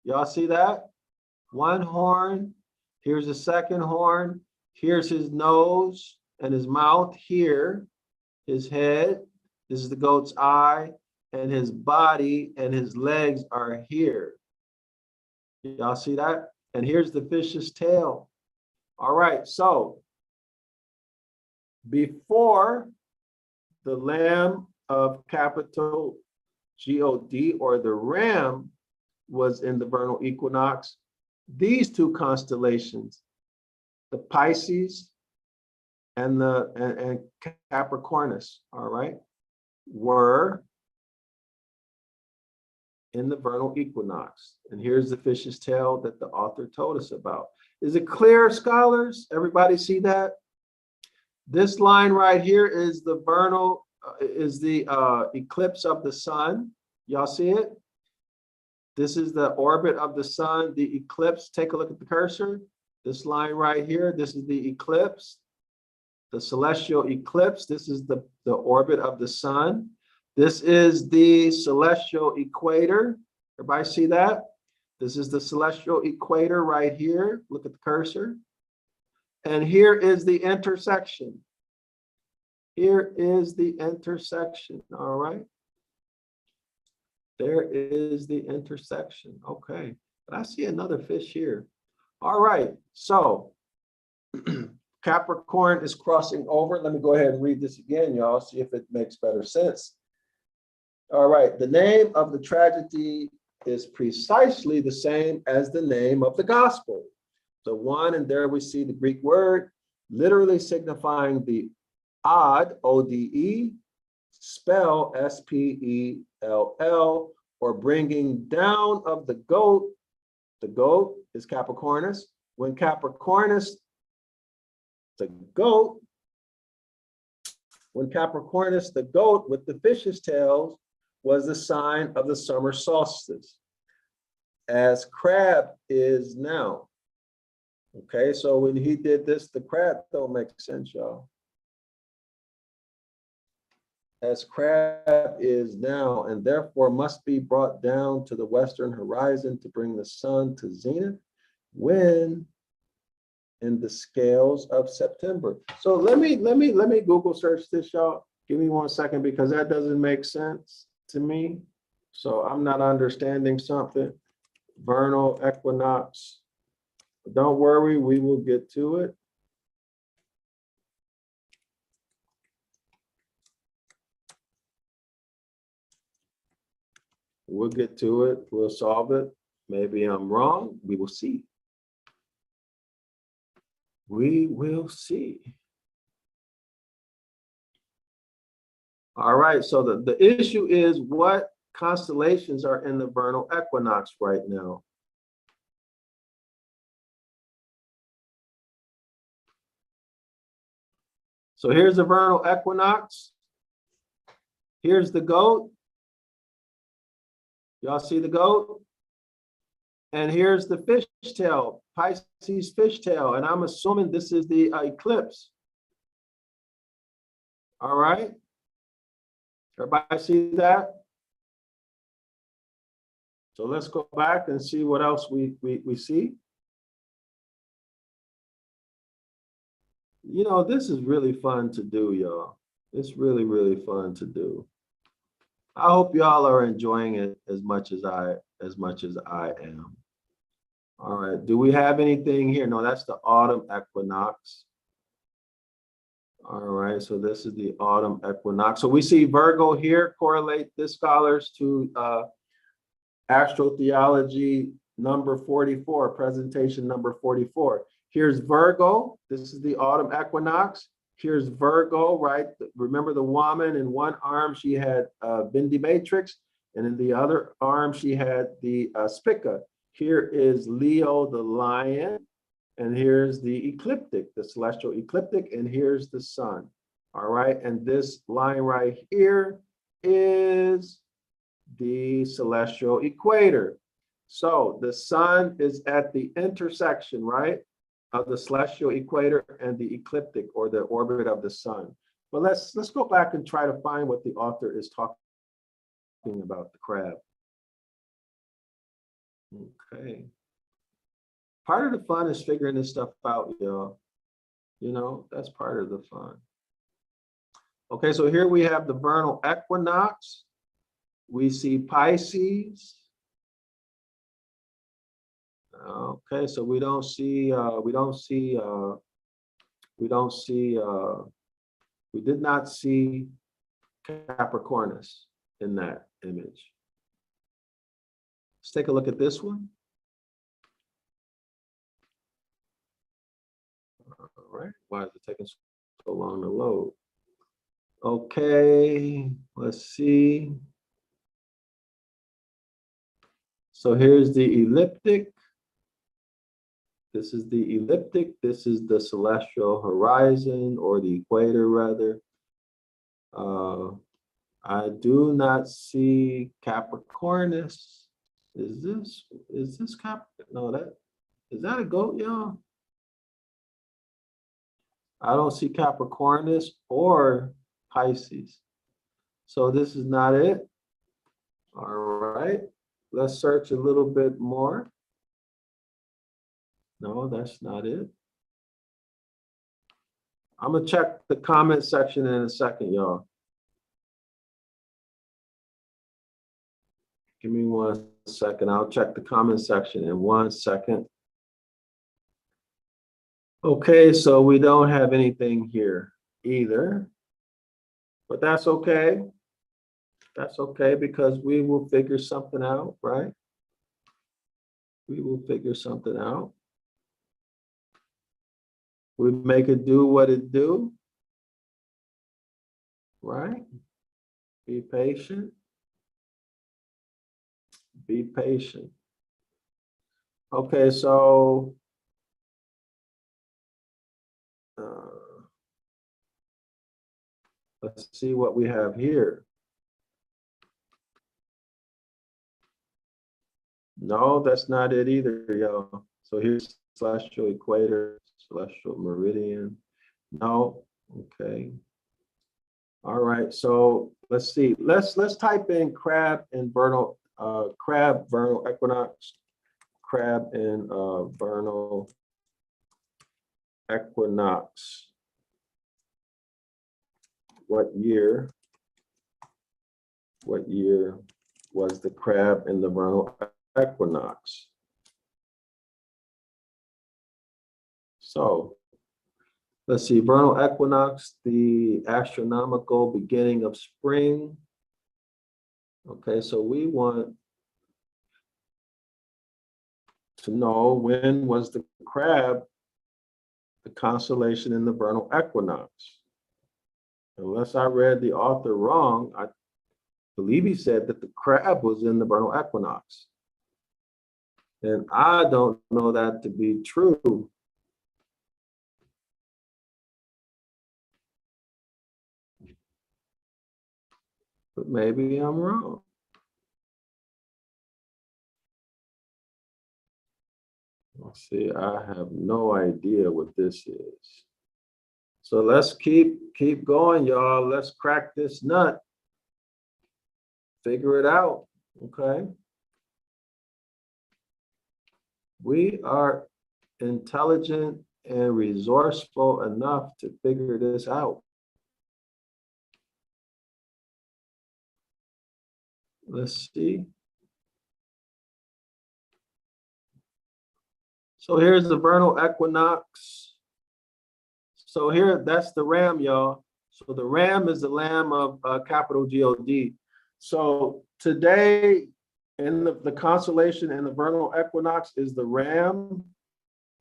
Y'all see that? One horn. Here's the second horn. Here's his nose and his mouth here. His head. This is the goat's eye. And his body and his legs are here. Y'all see that? And here's the fish's tail. All right, so before the lamb of capital God, or the ram, was in the vernal equinox, these two constellations, the Pisces and Capricornus, all right, were in the vernal equinox. And here's the fish's tail that the author told us about. Is it clear, scholars? Everybody see that? This line right here is the vernal, is the eclipse of the sun. Y'all see it? This is the orbit of the sun, the eclipse. Take a look at the cursor. This line right here, this is the eclipse, the celestial eclipse. This is the orbit of the sun. This is the celestial equator. Everybody see that? This is the celestial equator right here. Look at the cursor. And here is the intersection. Here is the intersection, all right? There is the intersection, okay. But I see another fish here. All right, so Capricorn is crossing over. Let me go ahead and read this again, y'all, see if it makes better sense. All right, the name of the tragedy is precisely the same as the name of the gospel. The one, and there we see the Greek word, literally signifying the odd, O-D-E, spell, S-P-E-L-L, or bringing down of the goat. The goat is Capricornus. When Capricornus, the goat, when Capricornus, the goat with the fish's tails, was the sign of the summer solstice, as crab is now. Okay, so when he did this, the crab don't make sense, y'all. As crab is now, and therefore must be brought down to the western horizon to bring the sun to zenith, when in the scales of September. So let me Google search this, y'all. Give me 1 second, because that doesn't make sense to me. So I'm not understanding something. Vernal equinox. Don't worry, we will get to it. We'll get to it. We'll solve it. Maybe I'm wrong. We will see. We will see. All right, so the issue is what constellations are in the vernal equinox right now? So here's the vernal equinox. Here's the goat. Y'all see the goat? And here's the fishtail, Pisces fishtail. And I'm assuming this is the eclipse. All right. Everybody see that? So let's go back and see what else we see. You know, this is really fun to do, y'all. It's really, really fun to do. I hope y'all are enjoying it as much as I am. All right. Do we have anything here? No, that's the autumn equinox. All right. So this is the autumn equinox. So we see Virgo here. Correlate this, scholars, to Astrotheology number 44, presentation number 44. Here's Virgo. This is the autumn equinox. Here's Virgo, right? Remember the woman in one arm, she had Bindi matrix, and in the other arm, she had the spica. Here is Leo, the lion, and here's the ecliptic, the celestial ecliptic, and here's the sun. All right, and this line right here is the celestial equator. So the sun is at the intersection, right, of the celestial equator and the ecliptic, or the orbit of the sun. But let's go back and try to find what the author is talking about, the crab. Okay. Part of the fun is figuring this stuff out, y'all. You know, that's part of the fun. Okay, so here we have the vernal equinox. We see Pisces. Okay, so we did not see Capricornus in that image. Let's take a look at this one. All right, why is it taking so long to load? Okay, let's see. So here's the elliptic. This is the elliptic. This is the celestial horizon, or the equator, rather. I do not see Capricornus. Is this Cap? No, is that a goat, y'all? I don't see Capricornus or Pisces. So this is not it. All right. Let's search a little bit more. No, that's not it. I'm gonna check the comment section in a second, y'all. Give me 1 second. I'll check the comment section in 1 second. Okay, so we don't have anything here either, but that's okay. That's okay, because we will figure something out, right? We will figure something out. We make it do what it do, right? Be patient. Be patient. Okay, so let's see what we have here. No, that's not it either, y'all. So here's celestial equator, celestial meridian. No, okay. All right, so let's see. Let's type in crab and vernal equinox, crab and vernal equinox. What year was the crab in the vernal equinox? So let's see, vernal equinox, the astronomical beginning of spring. Okay, so we want to know, when was the crab the constellation in the vernal equinox? unless I read the author wrong, I believe he said that the crab was in the vernal equinox. And I don't know that to be true. But maybe I'm wrong. Let's see, I have no idea what this is. So let's keep going, y'all. Let's crack this nut. Figure it out, okay? We are intelligent and resourceful enough to figure this out. Let's see. So here's the vernal equinox. So here, that's the ram, y'all. So the ram is the lamb of capital G-O-D. So today, in the constellation in the vernal equinox is the ram,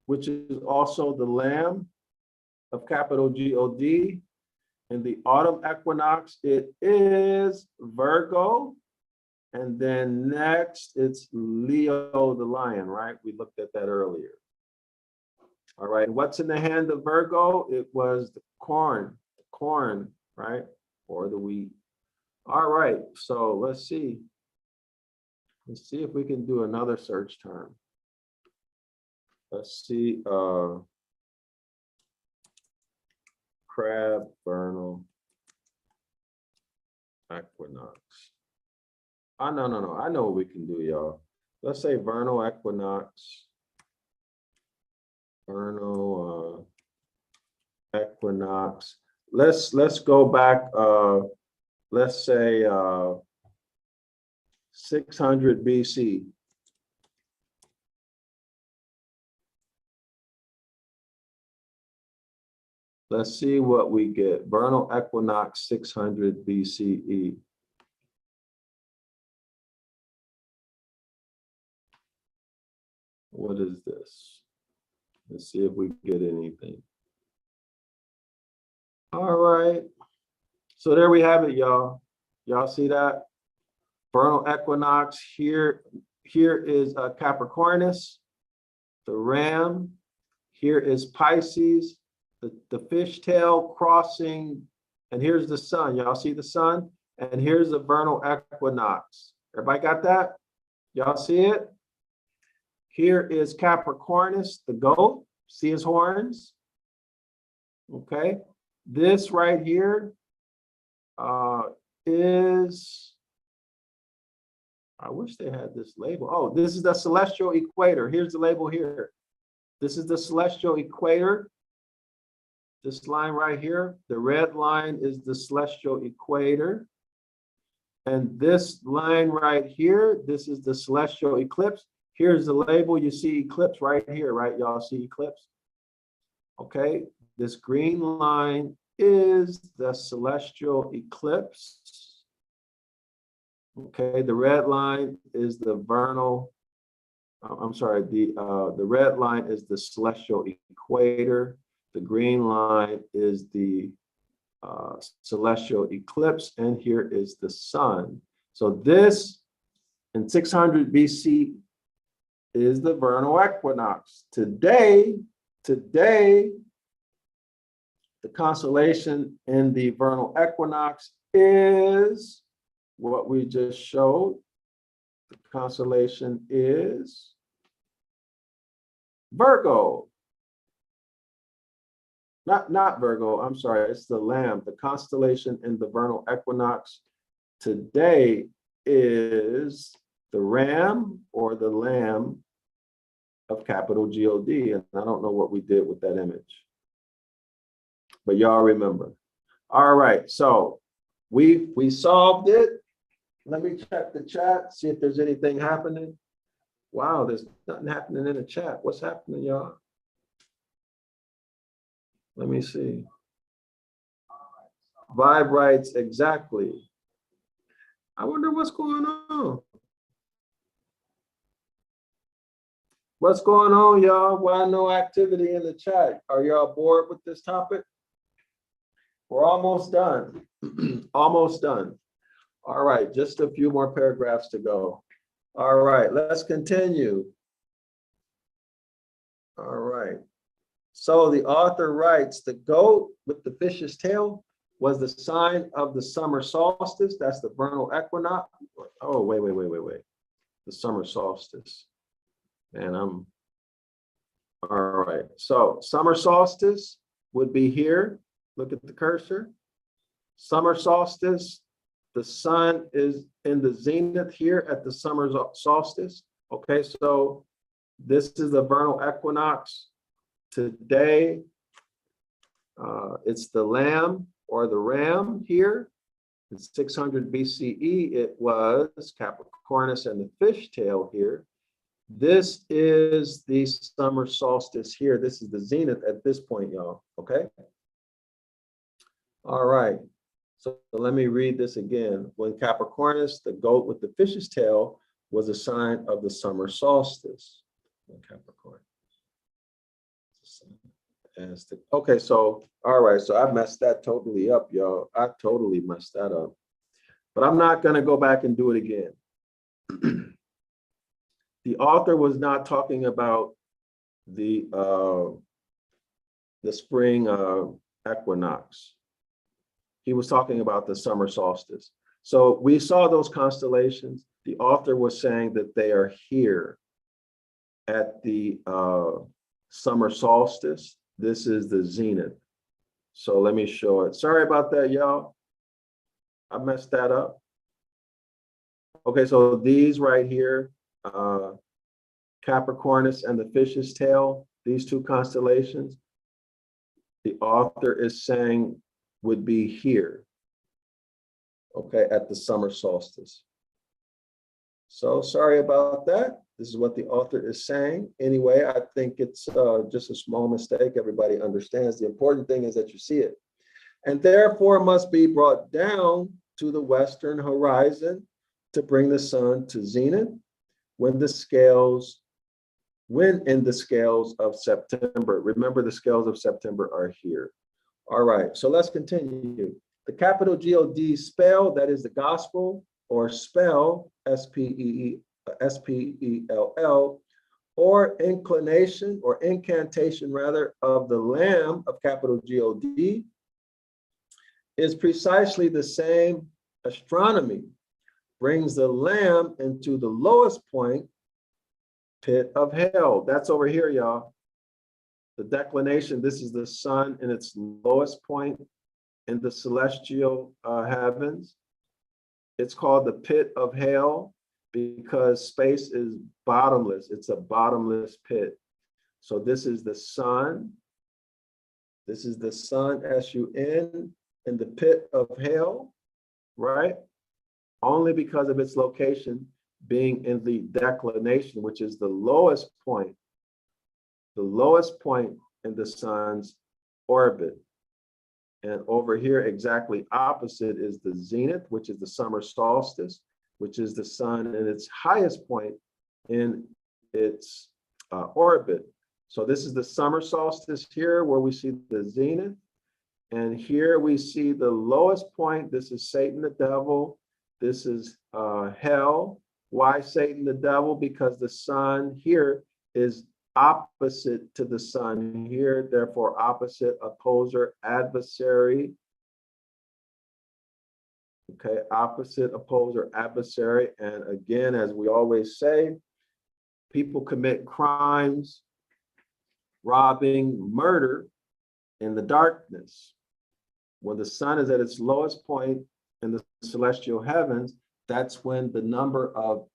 which is also the lamb of capital G-O-D. In the autumn equinox, it is Virgo. And then next, it's Leo the lion, right? We looked at that earlier. All right, what's in the hand of Virgo? It was the corn, right? Or the wheat. All right, so let's see. Let's see if we can do another search term. Let's see, crab vernal equinox. Oh, no. I know what we can do, y'all. Let's say vernal equinox. Vernal equinox. Let's go back. Let's say 600 BC. Let's see what we get. Vernal equinox 600 BCE. What is this? Let's see if we get anything. All right. So there we have it, y'all. Y'all see that? Vernal equinox here. Here is Capricornus, the ram. Here is Pisces, the fishtail crossing. And here's the sun. Y'all see the sun? And here's the vernal equinox. Everybody got that? Y'all see it? Here is Capricornus, the goat. See his horns? Okay. This right here is, I wish they had this label. Oh, this is the celestial equator. Here's the label here. This is the celestial equator. This line right here, the red line is the celestial equator. And this line right here, this is the celestial eclipse. Here's the label. You see eclipse right here, right? Y'all see eclipse? Okay, this green line is the celestial eclipse. Okay, the red line is the vernal, the red line is the celestial equator. The green line is the celestial eclipse, and here is the sun. So this, in 600 BC, is the vernal equinox. Today, the constellation in the vernal equinox is what we just showed. The constellation is Virgo. Not Virgo, I'm sorry, it's the Lamb. The constellation in the vernal equinox today is the Ram or the Lamb of capital G-O-D. And I don't know what we did with that image, but y'all remember. All right, so we solved it. Let me check the chat, see if there's anything happening. Wow, there's nothing happening in the chat. What's happening, y'all? Let me see. Vibe writes exactly. I wonder what's going on. What's going on, y'all? Why no activity in the chat? Are y'all bored with this topic? We're almost done. Almost done. All right, just a few more paragraphs to go. All right, let's continue. All right. So the author writes, the goat with the fish's tail was the sign of the summer solstice. That's the vernal equinox. Oh, wait. The summer solstice. And all right. So summer solstice would be here. Look at the cursor. Summer solstice, the sun is in the zenith here at the summer solstice. Okay, so this is the vernal equinox. Today, it's the lamb or the ram here. In 600 BCE, it was Capricornus and the fishtail here. This is the summer solstice here. This is the zenith at this point, y'all, okay? All right, so let me read this again. When Capricornus, the goat with the fish's tail, was a sign of the summer solstice. Capricorn. Okay, so, all right, so I messed that totally up, y'all. I totally messed that up. But I'm not going to go back and do it again. The author was not talking about the spring equinox. He was talking about the summer solstice. So we saw those constellations. The author was saying that they are here at the summer solstice. This is the zenith. So let me show it. Sorry about that, y'all. I messed that up. Okay, so these right here, Capricornus and the fish's tail, these two constellations, the author is saying would be here, okay, at the summer solstice. So sorry about that. This is what the author is saying. Anyway, I think it's just a small mistake. Everybody understands. The important thing is that you see it. And therefore must be brought down to the western horizon to bring the sun to zenith when in the scales of September. Remember, the scales of September are here. All right, so let's continue. The capital God spell, that is the gospel, or spell, S-P-E-L-L, or inclination or incantation rather of the lamb of capital God is precisely the same. Astronomy brings the lamb into the lowest point, pit of hell. That's over here, y'all. The declination, this is the sun in its lowest point in the celestial heavens. It's called the pit of hell because space is bottomless. It's a bottomless pit. So this is the sun. This is the sun, S-U-N, in the pit of hell, right? Only because of its location being in the declination, which is the lowest point in the sun's orbit. And over here, exactly opposite is the zenith, which is the summer solstice, which is the sun in its highest point in its orbit. So this is the summer solstice here where we see the zenith. And here we see the lowest point. This is Satan, the devil. This is hell. Why Satan, the devil? Because the sun here is opposite to the sun here, therefore opposite, opposer, adversary. Okay, opposite, opposer, adversary. And again, as we always say, people commit crimes, robbing, murder in the darkness. When the sun is at its lowest point in the celestial heavens, that's when the number of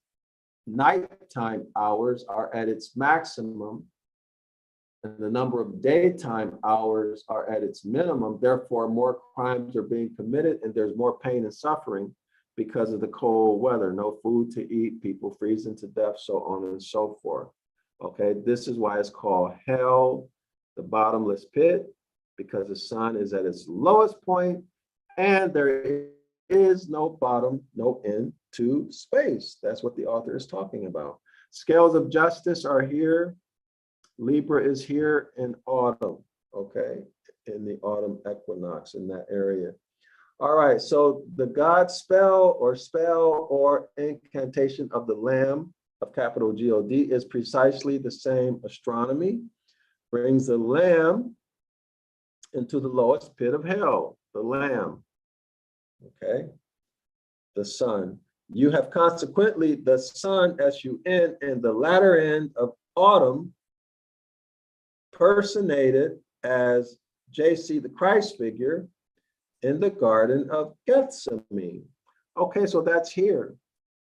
nighttime hours are at its maximum and the number of daytime hours are at its minimum. Therefore, more crimes are being committed and there's more pain and suffering because of the cold weather. No food to eat, people freezing to death, so on and so forth. Okay, this is why it's called hell, the bottomless pit, because the sun is at its lowest point and there is no bottom, no end to space. That's what the author is talking about. Scales of justice are here. Libra is here in autumn, okay? in the autumn equinox in that area. All right, so the God spell or incantation of the Lamb of capital God is precisely the same astronomy, brings the Lamb into the lowest pit of hell, the Lamb, okay? The sun. You have consequently the sun, S-U-N, in the latter end of autumn, personated as JC, the Christ figure, in the Garden of Gethsemane. Okay, so that's here,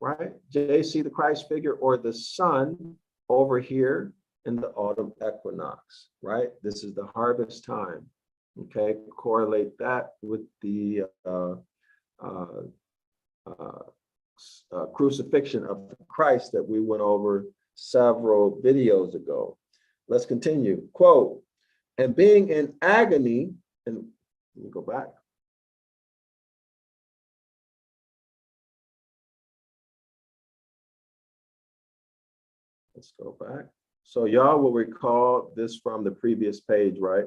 right? JC, the Christ figure, or the sun over here in the autumn equinox, right? This is the harvest time. Okay, correlate that with the crucifixion of Christ that we went over several videos ago. Let's continue. Quote, and being in agony, and let me go back. Let's go back. So y'all will recall this from the previous page, right?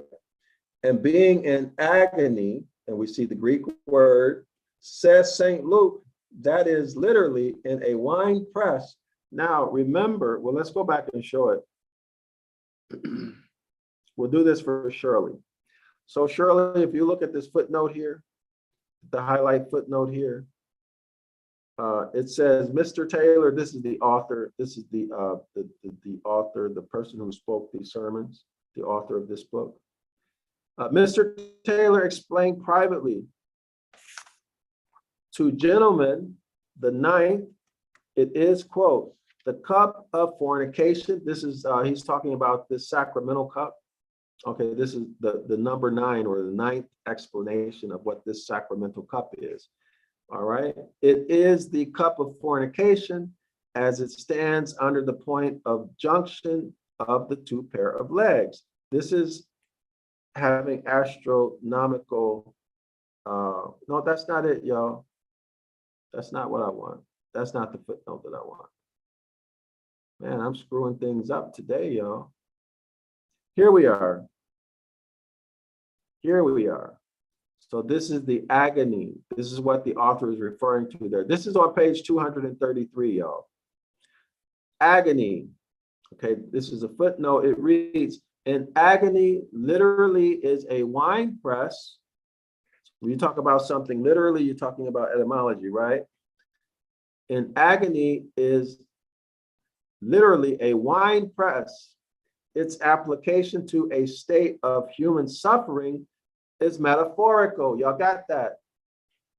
And being in agony, and we see the Greek word, says St. Luke, that is literally in a wine press. Now, remember, well, let's go back and show it. We'll do this for Shirley. So Shirley, if you look at this footnote here, the highlight footnote here, it says, Mr. Taylor, this is the author, this is the author, the person who spoke these sermons, the author of this book. Mr. Taylor explained privately to gentlemen, the ninth, it is, quote, the cup of fornication. This is, he's talking about this sacramental cup. Okay, this is the number 9 or the 9th explanation of what this sacramental cup is. All right, it is the cup of fornication as it stands under the point of junction of the 2 pair of legs. This is having astronomical, no, that's not it, y'all. That's not what I want. That's not the footnote that I want. Man, I'm screwing things up today, y'all. Here we are. Here we are. So this is the agony. This is what the author is referring to there. This is on page 233, y'all. Agony. Okay, this is a footnote. It reads, an agony literally is a wine press. When you talk about something literally, you're talking about etymology, right? An agony is literally a wine press. Its application to a state of human suffering is metaphorical. Y'all got that?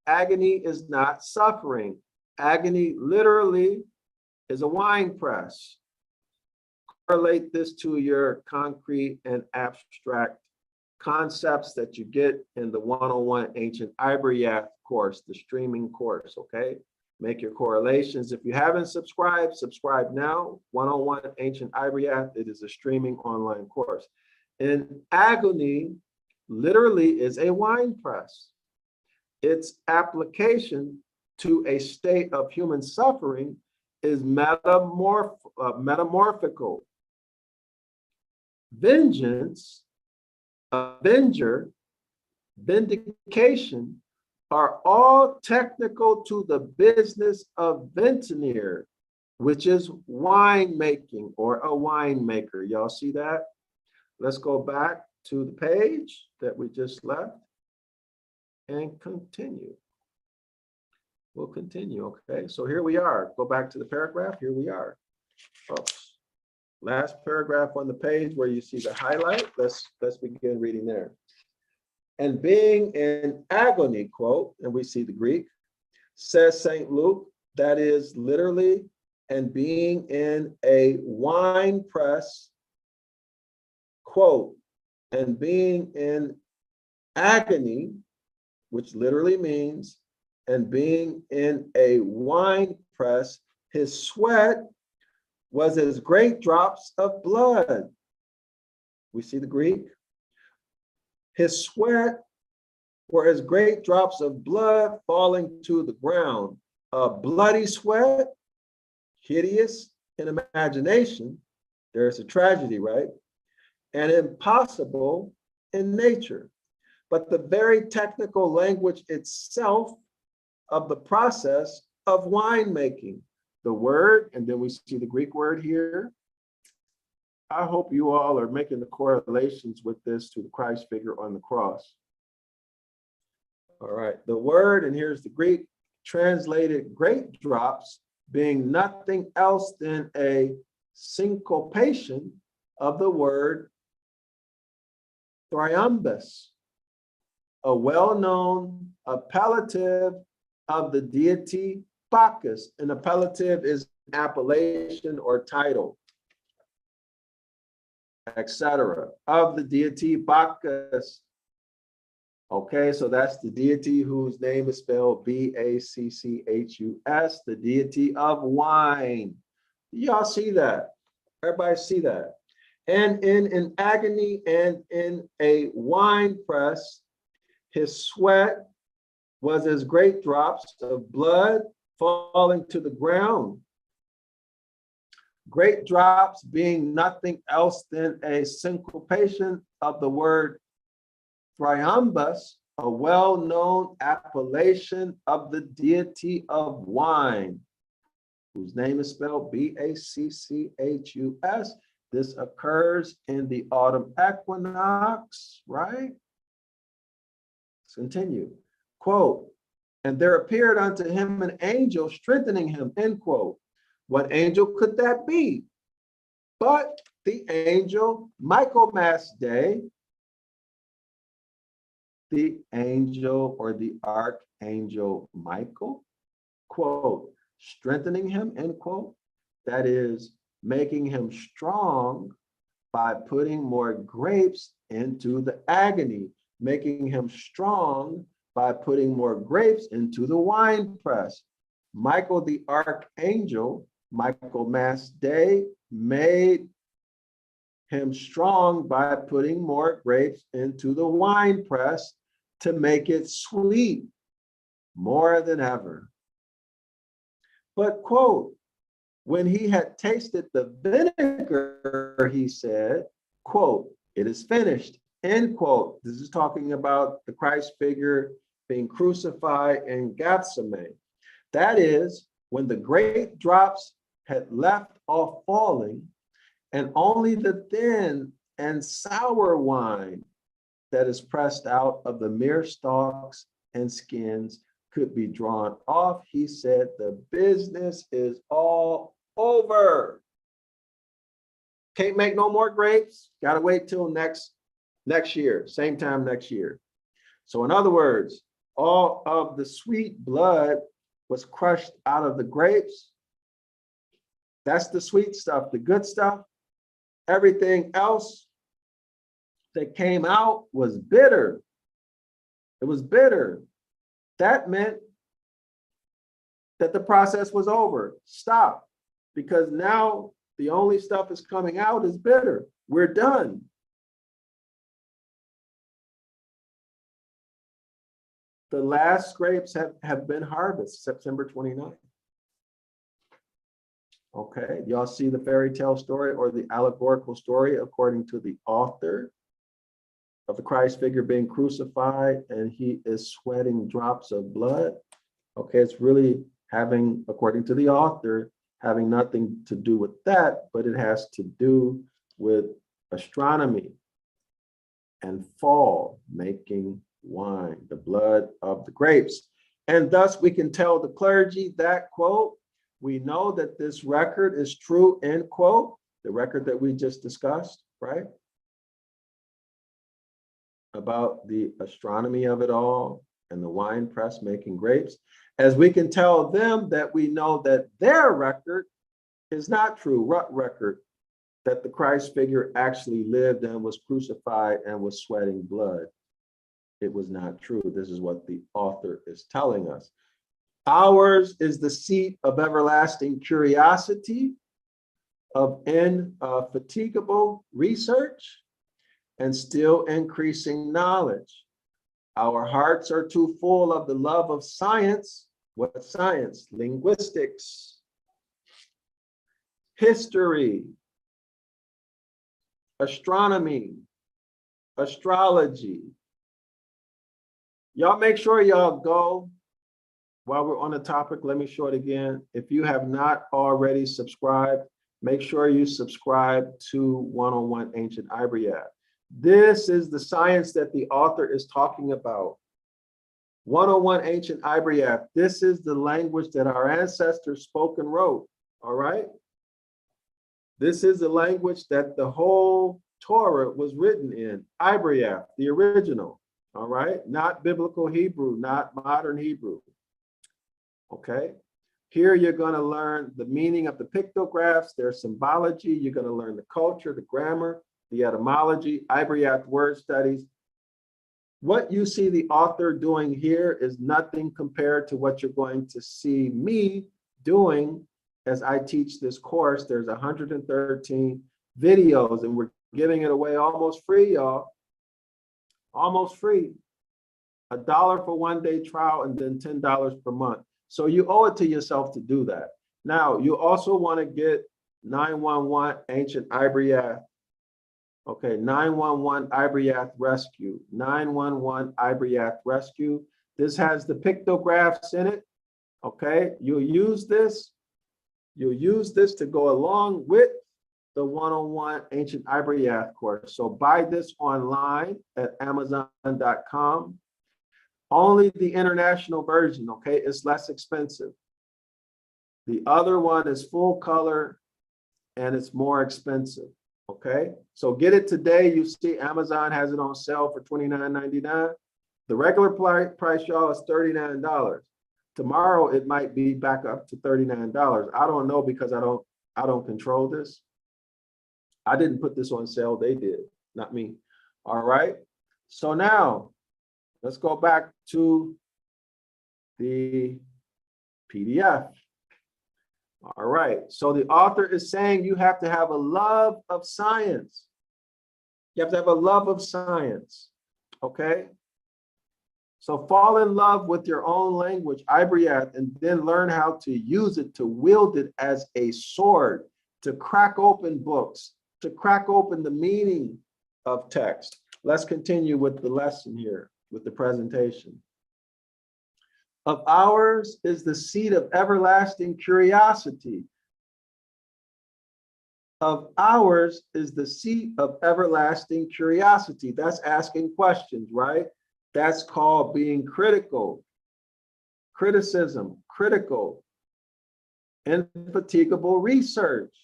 Agony is not suffering. Agony literally is a wine press. Correlate this to your concrete and abstract concepts that you get in the 101 Ancient Ibaryath course, the streaming course, okay? Make your correlations. If you haven't subscribed, subscribe now. 101 Ancient Ibaryath, it is a streaming online course. And agony literally is a wine press. Its application to a state of human suffering is metamorphical. Vengeance, avenger, vindication are all technical to the business of vintenier, which is wine making or a winemaker. Y'all see that? Let's go back to the page that we just left and continue. We'll continue, okay? So here we are. Go back to the paragraph. Here we are. Oops. Last paragraph on the page where you see the highlight. Let's begin reading there. And being in agony, quote, and we see the Greek, says St. Luke, that is literally, and being in a wine press, quote, and being in agony, which literally means, and being in a wine press, his sweat was as great drops of blood. We see the Greek. His sweat were as great drops of blood falling to the ground. A bloody sweat, hideous in imagination. There's a tragedy, right? And impossible in nature. but the very technical language itself of the process of winemaking. The word, and then we see the Greek word here. I hope you all are making the correlations with this to the Christ figure on the cross. All right, the word, and here's the Greek, translated great drops, being nothing else than a syncopation of the word thryumbus, a well-known appellative of the deity Bacchus. An appellative is an appellation or title, etc., of the deity Bacchus. Okay, so that's the deity whose name is spelled Bacchus, the deity of wine. Y'all see that? Everybody see that? And in an agony and in a wine press, his sweat was as great drops of blood falling to the ground. Great drops being nothing else than a syncopation of the word thryumbus, a well-known appellation of the deity of wine, whose name is spelled Bacchus. This occurs in the autumn equinox, right? Let's continue. Quote, and there appeared unto him an angel strengthening him, end quote. What angel could that be? But the angel Michaelmas Day, the angel or the archangel Michael, quote, strengthening him, end quote. That is, making him strong by putting more grapes into the agony, making him strong by putting more grapes into the wine press. Michael the archangel, Michaelmas Day, made him strong by putting more grapes into the wine press to make it sweet more than ever. But, quote, when he had tasted the vinegar, he said, quote, it is finished, end quote. This is talking about the Christ figure being crucified in Gethsemane. That is, when the great drops had left off falling, and only the thin and sour wine that is pressed out of the mere stalks and skins could be drawn off, he said, the business is all over. Can't make no more grapes. Got to wait till next year, same time next year. So in other words, all of the sweet blood was crushed out of the grapes. That's the sweet stuff, the good stuff. Everything else that came out was bitter. It was bitter. That meant that the process was over. Stop. Because now the only stuff that's coming out is bitter. We're done. The last grapes have been harvested, September 29th. Okay, y'all see the fairy tale story or the allegorical story according to the author of the Christ figure being crucified, and he is sweating drops of blood. Okay, it's really having, according to the author, having nothing to do with that, but it has to do with astronomy and fall, making wine, the blood of the grapes. And thus we can tell the clergy that, quote, we know that this record is true, end quote, the record that we just discussed, right? About the astronomy of it all and the wine press making grapes, as we can tell them that we know that their record is not true. What record? That the Christ figure actually lived and was crucified and was sweating blood. It was not true. This is what the author is telling us. Ours is the seat of everlasting curiosity, of infatigable research, and still increasing knowledge. Our hearts are too full of the love of science. What science? Linguistics, history, astronomy, astrology, Y'all make sure y'all go. While we're on the topic, let me show it again. If you have not already subscribed, make sure you subscribe to 101 Ancient Ibaryath. This is the science that the author is talking about. 101 Ancient Ibaryath. This is the language that our ancestors spoke and wrote. All right. This is the language that the whole Torah was written in. Ibaryath, the original. All right. Not biblical Hebrew, not modern Hebrew. Okay. Here you're going to learn the meaning of the pictographs, their symbology. You're going to learn the culture, the grammar, the etymology, Ibaryath word studies. What you see the author doing here is nothing compared to what you're going to see me doing as I teach this course. There's 113 videos and we're giving it away almost free, y'all. Almost free. $1 for 1 day trial and then $10 per month. So you owe it to yourself to do that. Now, you also want to get 911 Ancient Ibaryath. Okay, 911 Ibaryath Rescue. 911 Ibaryath Rescue. This has the pictographs in it. Okay, you'll use this. You'll use this to go along with the 101 Ancient Ibaryath course. So buy this online at Amazon.com. Only the international version, okay? It's less expensive. The other one is full color and it's more expensive, okay? So get it today. You see Amazon has it on sale for $29.99. The regular price, y'all, is $39. Tomorrow it might be back up to $39. I don't know because I don't control this. I didn't put this on sale, they did, not me. All right. So now let's go back to the PDF. All right. So the author is saying you have to have a love of science. You have to have a love of science. Okay. So fall in love with your own language, Ibaryath, and then learn how to use it, to wield it as a sword, to crack open books, to crack open the meaning of text. Let's continue with the lesson here, with the presentation. Of ours is the seed of everlasting curiosity. Of ours is the seed of everlasting curiosity. That's asking questions, right? That's called being critical. Criticism, critical, indefatigable research.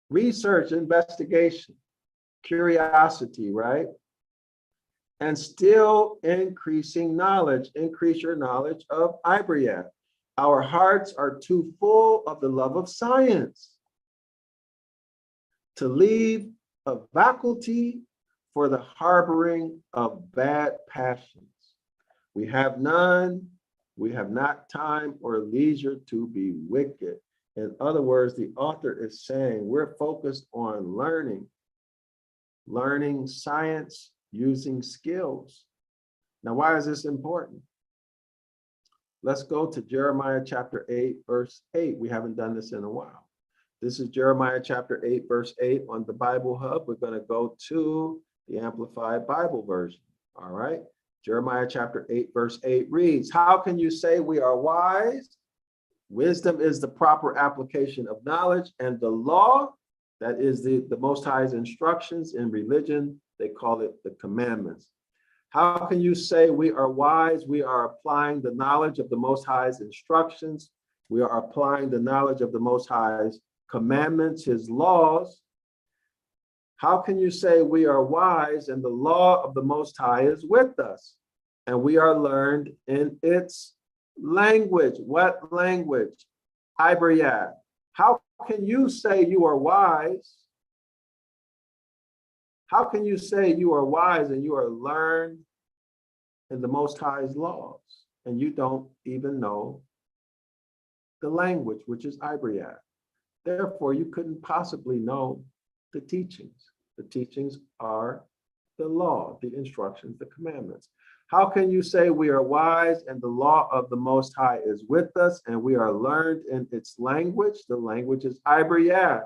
Research, investigation, curiosity, right? And still increasing knowledge. Increase your knowledge of Ibaryath. Our hearts are too full of the love of science to leave a faculty for the harboring of bad passions. We have none, we have not time or leisure to be wicked. In other words, the author is saying we're focused on learning science using skills. Now, why is this important? Let's go to Jeremiah chapter 8, verse 8. We haven't done this in a while. This is Jeremiah chapter 8, verse 8 on the Bible Hub. We're going to go to the Amplified Bible version. All right. Jeremiah chapter 8, verse 8 reads, how can you say we are wise? Wisdom is the proper application of knowledge, and the law, that is the Most High's instructions in religion, they call it the commandments. How can you say we are wise? We are applying the knowledge of the Most High's instructions. We are applying the knowledge of the Most High's commandments, his laws. How can you say we are wise and the law of the Most High is with us and we are learned in its language? What language? Ibaryath. How can you say you are wise? How can you say you are wise and you are learned in the Most High's laws and you don't even know the language, which is Ibaryath? Therefore, you couldn't possibly know the teachings. The teachings are the law, the instructions, the commandments. How can you say we are wise and the law of the Most High is with us and we are learned in its language? The language is Ibaryath.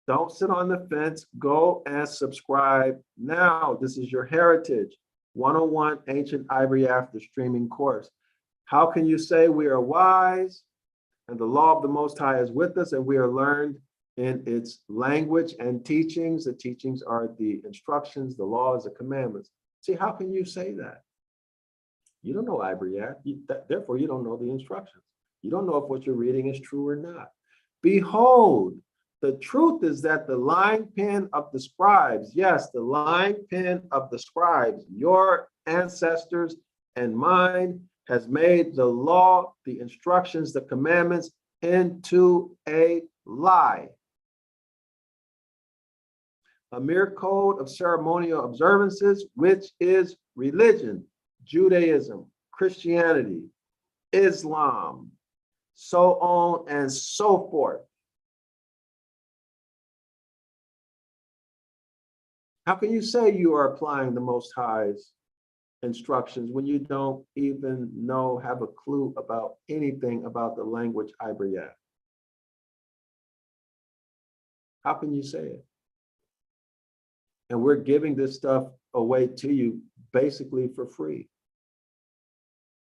Don't sit on the fence. Go and subscribe now. This is your heritage. 101 Ancient Ibaryath, the streaming course. How can you say we are wise and the law of the Most High is with us and we are learned in its language and teachings? The teachings are the instructions, the laws, the commandments. See, how can you say that? You don't know Ibaryath, therefore you don't know the instructions. You don't know if what you're reading is true or not. Behold, the truth is that the lying pen of the scribes, yes, the lying pen of the scribes, your ancestors and mine, has made the law, the instructions, the commandments into a lie. A mere code of ceremonial observances, which is religion, Judaism, Christianity, Islam, so on and so forth. How can you say you are applying the Most High's instructions when you don't even know, have a clue about anything about the language Ibaryath? How can you say it? And we're giving this stuff away to you basically for free,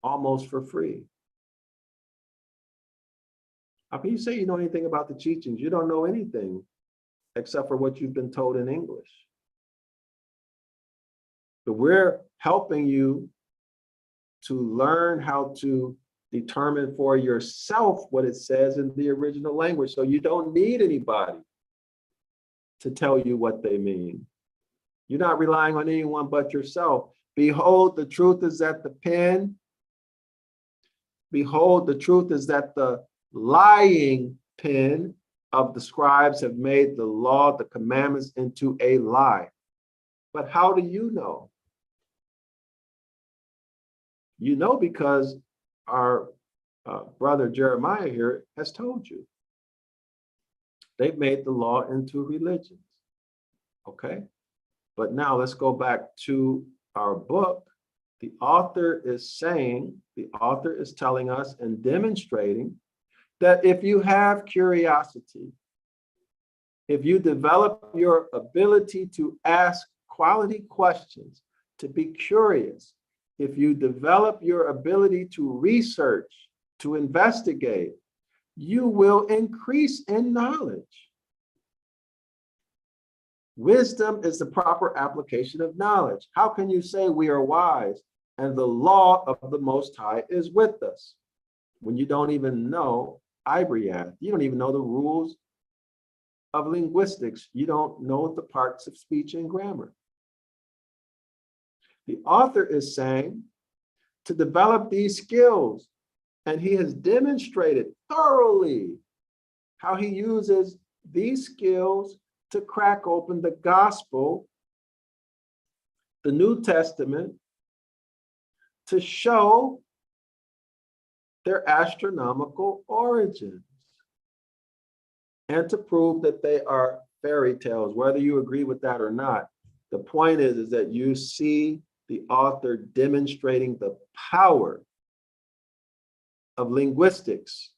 almost for free. How can you say you know anything about the teachings? You don't know anything except for what you've been told in English. But we're helping you to learn how to determine for yourself what it says in the original language. So you don't need anybody to tell you what they mean. You're not relying on anyone but yourself. Behold, the truth is that the pen, behold, the truth is that the lying pen of the scribes have made the law, the commandments into a lie. But how do you know? You know because our brother Jeremiah here has told you. They've made the law into religions, okay? But now let's go back to our book. The author is saying, the author is telling us and demonstrating that if you have curiosity, if you develop your ability to ask quality questions, to be curious, if you develop your ability to research, to investigate, you will increase in knowledge. Wisdom is the proper application of knowledge. How can you say we are wise and the law of the Most High is with us when you don't even know Ibaryath? You don't even know the rules of linguistics. You don't know the parts of speech and grammar. The author is saying to develop these skills, and he has demonstrated thoroughly how he uses these skills to crack open the gospel, the New Testament, to show their astronomical origins and to prove that they are fairy tales, whether you agree with that or not. The point is that you see the author demonstrating the power of linguistics.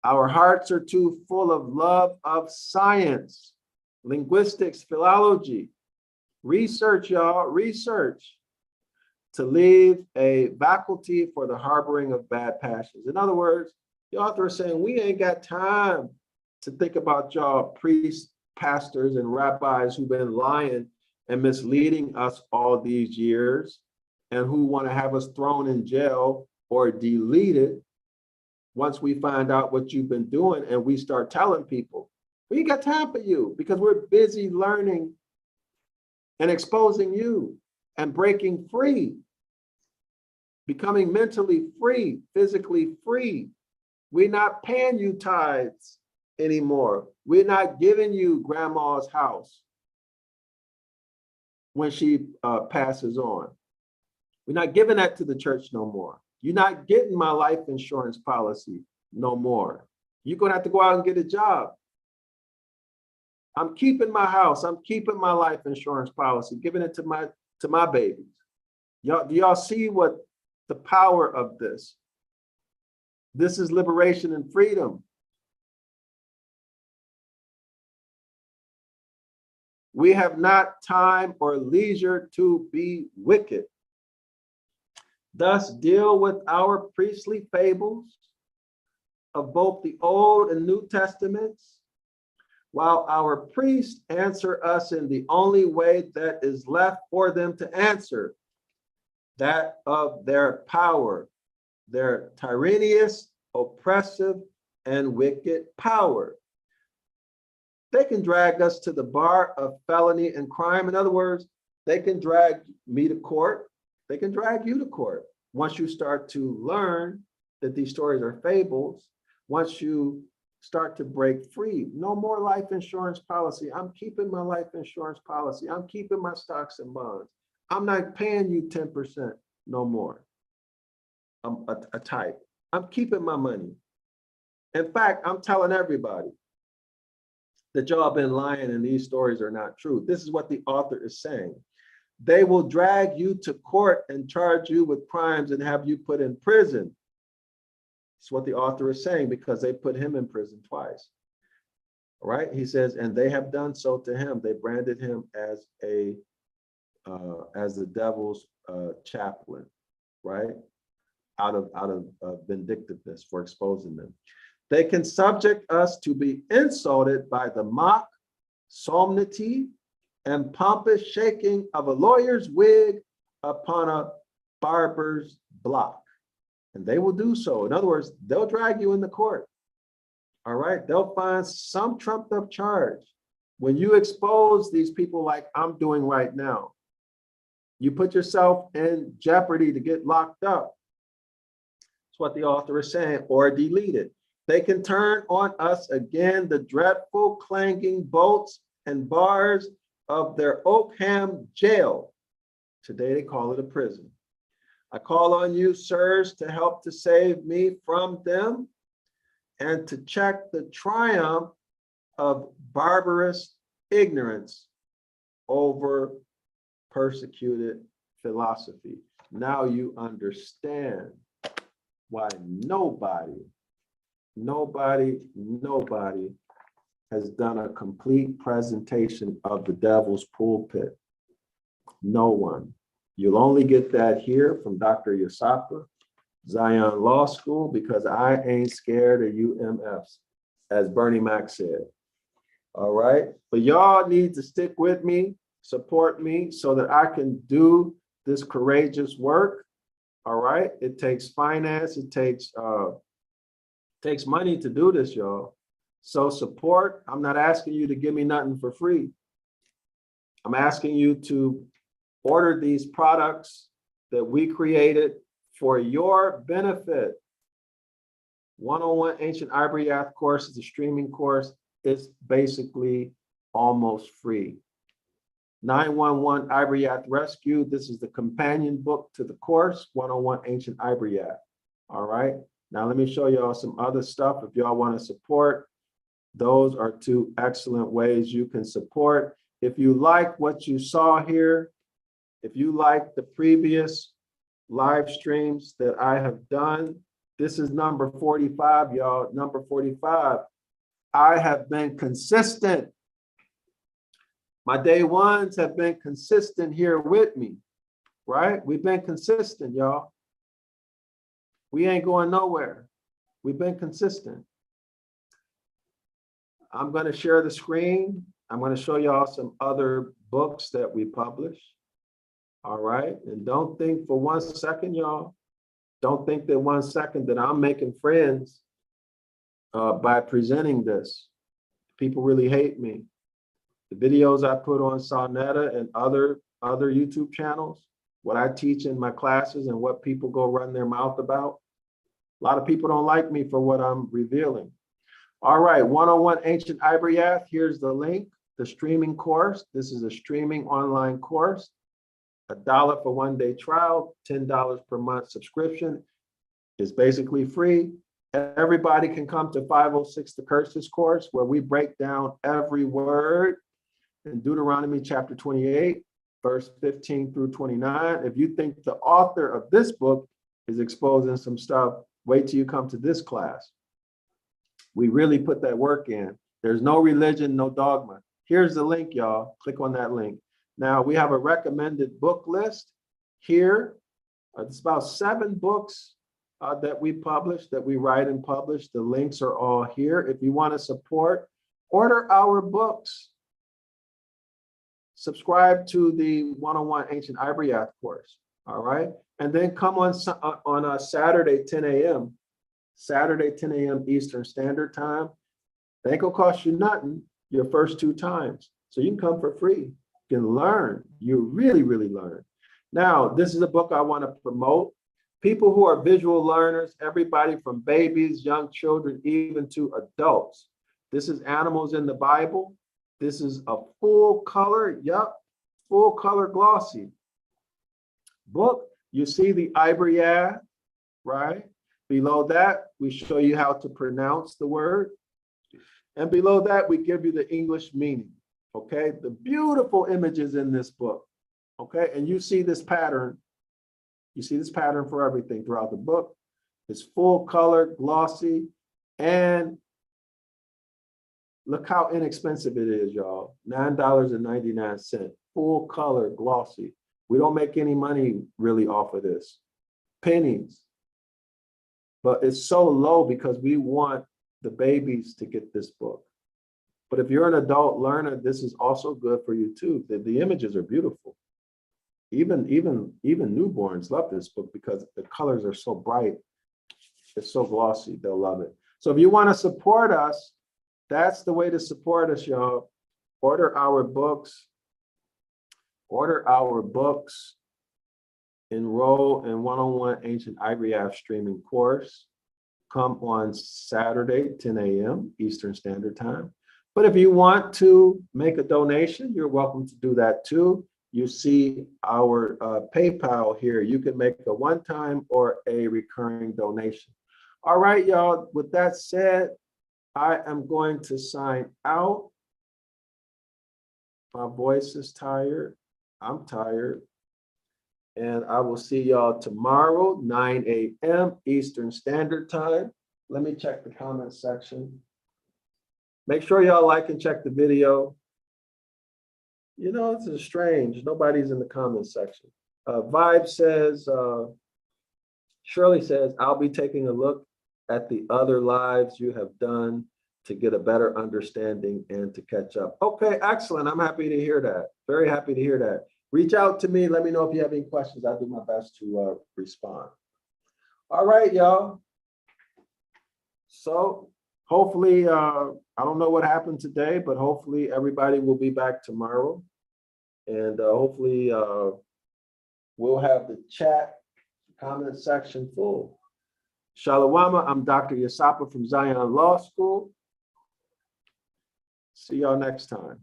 Our hearts are too full of love of science, linguistics, philology. Research, y'all, research, to leave a faculty for the harboring of bad passions. In other words, the author is saying we ain't got time to think about y'all priests, pastors, and rabbis who've been lying and misleading us all these years and who want to have us thrown in jail or deleted once we find out what you've been doing and we start telling people. We ain't got time for you because we're busy learning and exposing you and breaking free, becoming mentally free, physically free. We're not paying you tithes anymore. We're not giving you grandma's house when she passes on. We're not giving that to the church no more. You're not getting my life insurance policy no more. You're gonna have to go out and get a job. I'm keeping my house. I'm keeping my life insurance policy, giving it to my babies. Do y'all see what the power of this? This is liberation and freedom. We have not time or leisure to be wicked. Thus deal with our priestly fables of both the Old and New Testaments, while our priests answer us in the only way that is left for them to answer, that of their power, their tyrannous, oppressive, and wicked power. They can drag us to the bar of felony and crime. In other words, they can drag me to court. They can drag you to court. Once you start to learn that these stories are fables, once you start to break free, no more life insurance policy. I'm keeping my life insurance policy. I'm keeping my stocks and bonds. I'm not paying you 10% no more. A type. I'm keeping my money. In fact, I'm telling everybody that y'all been lying and these stories are not true. This is what the author is saying. They will drag you to court and charge you with crimes and have you put in prison. That's what the author is saying, because they put him in prison twice. All right, he says, and they have done so to him. They branded him as the devil's chaplain, right? Out of vindictiveness for exposing them. They can subject us to be insulted by the mock solemnity and pompous shaking of a lawyer's wig upon a barber's block. And they will do so. In other words, they'll drag you in the court. All right, they'll find some trumped up charge. When you expose these people like I'm doing right now, you put yourself in jeopardy to get locked up. That's what the author is saying, or deleted. They can turn on us again the dreadful clanging bolts and bars of their Oakham jail. Today they call it a prison. I call on you, sirs, to help to save me from them and to check the triumph of barbarous ignorance over persecuted philosophy. Now you understand why nobody has done a complete presentation of the devil's pulpit. No one. You'll only get that here from Dr. Yasapa, Zion Law School, because I ain't scared of UMFs, as Bernie Mac said. All right, but y'all need to stick with me, support me, so that I can do this courageous work. All right, it takes finance, it takes money to do this, y'all. So support. I'm not asking you to give me nothing for free. I'm asking you to order these products that we created for your benefit. 101 Ancient Ibaryath course is a streaming course. It's basically almost free. 911 Ibaryath Rescue. This is the companion book to the course, 101 Ancient Ibaryath. All right. Now let me show y'all some other stuff. If y'all want to support, those are two excellent ways you can support. If you like what you saw here, if you like the previous live streams that I have done, this is number 45, y'all. Number 45. I have been consistent. My day ones have been consistent here with me, right? We've been consistent, y'all. We ain't going nowhere. We've been consistent. I'm going to share the screen. I'm going to show y'all some other books that we publish. All right. And don't think for 1 second, y'all. Don't think that 1 second that I'm making friends by presenting this. People really hate me. The videos I put on Sonetta and other YouTube channels, what I teach in my classes and what people go run their mouth about. A lot of people don't like me for what I'm revealing. All right, 101 Ancient Ibaryath. Here's the link, the streaming course. This is a streaming online course. $1 for 1 day trial, $10 per month subscription is basically free. Everybody can come to 506 The Curses course, where we break down every word in Deuteronomy chapter 28, verse 15 through 29. If you think the author of this book is exposing some stuff, wait till you come to this class. We really put that work in. There's no religion, no dogma. Here's the link, y'all. Click on that link. Now we have a recommended book list here. It's about 7 books that we publish, that we write and publish. The links are all here. If you want to support, order our books. Subscribe to the 101 Ancient Ibaryath course. All right. And then come on Saturday, 10 a.m. Saturday, 10 a.m. Eastern Standard Time. It ain't gonna cost you nothing your first 2 times. So you can come for free. You can learn. You really, really learn. Now, this is a book I want to promote. People who are visual learners, everybody from babies, young children, even to adults. This is Animals in the Bible. This is a full color, full color glossy book. You see the Ibaryath, right? Below that, we show you how to pronounce the word. And below that, we give you the English meaning, okay? The beautiful images in this book, okay? And you see this pattern. You see this pattern for everything throughout the book. It's full color, glossy, and look how inexpensive it is, y'all. $9.99, full color, glossy. We don't make any money really off of this. Pennies. But it's so low because we want the babies to get this book. But if you're an adult learner, this is also good for you too. The images are beautiful. Even newborns love this book because the colors are so bright. It's so glossy, they'll love it. So if you want to support us, that's the way to support us, y'all. Order our books. Order our books. Enroll in 101 Ancient Ibaryath streaming course. Come on Saturday, 10 a.m. Eastern Standard Time. But if you want to make a donation, you're welcome to do that too. You see our PayPal here. You can make a one-time or a recurring donation. All right, y'all. With that said, I am going to sign out. My voice is tired. I'm tired. And I will see y'all tomorrow, 9 a.m. Eastern Standard Time. Let me check the comment section. Make sure y'all like and check the video. You know, this is strange. Nobody's in the comment section. Vibe says, Shirley says, I'll be taking a look at the other lives you have done to get a better understanding and to catch up. Okay, excellent. I'm happy to hear that. Very happy to hear that. Reach out to me. Let me know if you have any questions. I'll do my best to respond. All right, y'all. So hopefully, I don't know what happened today, but hopefully everybody will be back tomorrow. And hopefully we'll have the chat comment section full. Shalawama, I'm Dr. Yasapa from Zion Law School. See y'all next time.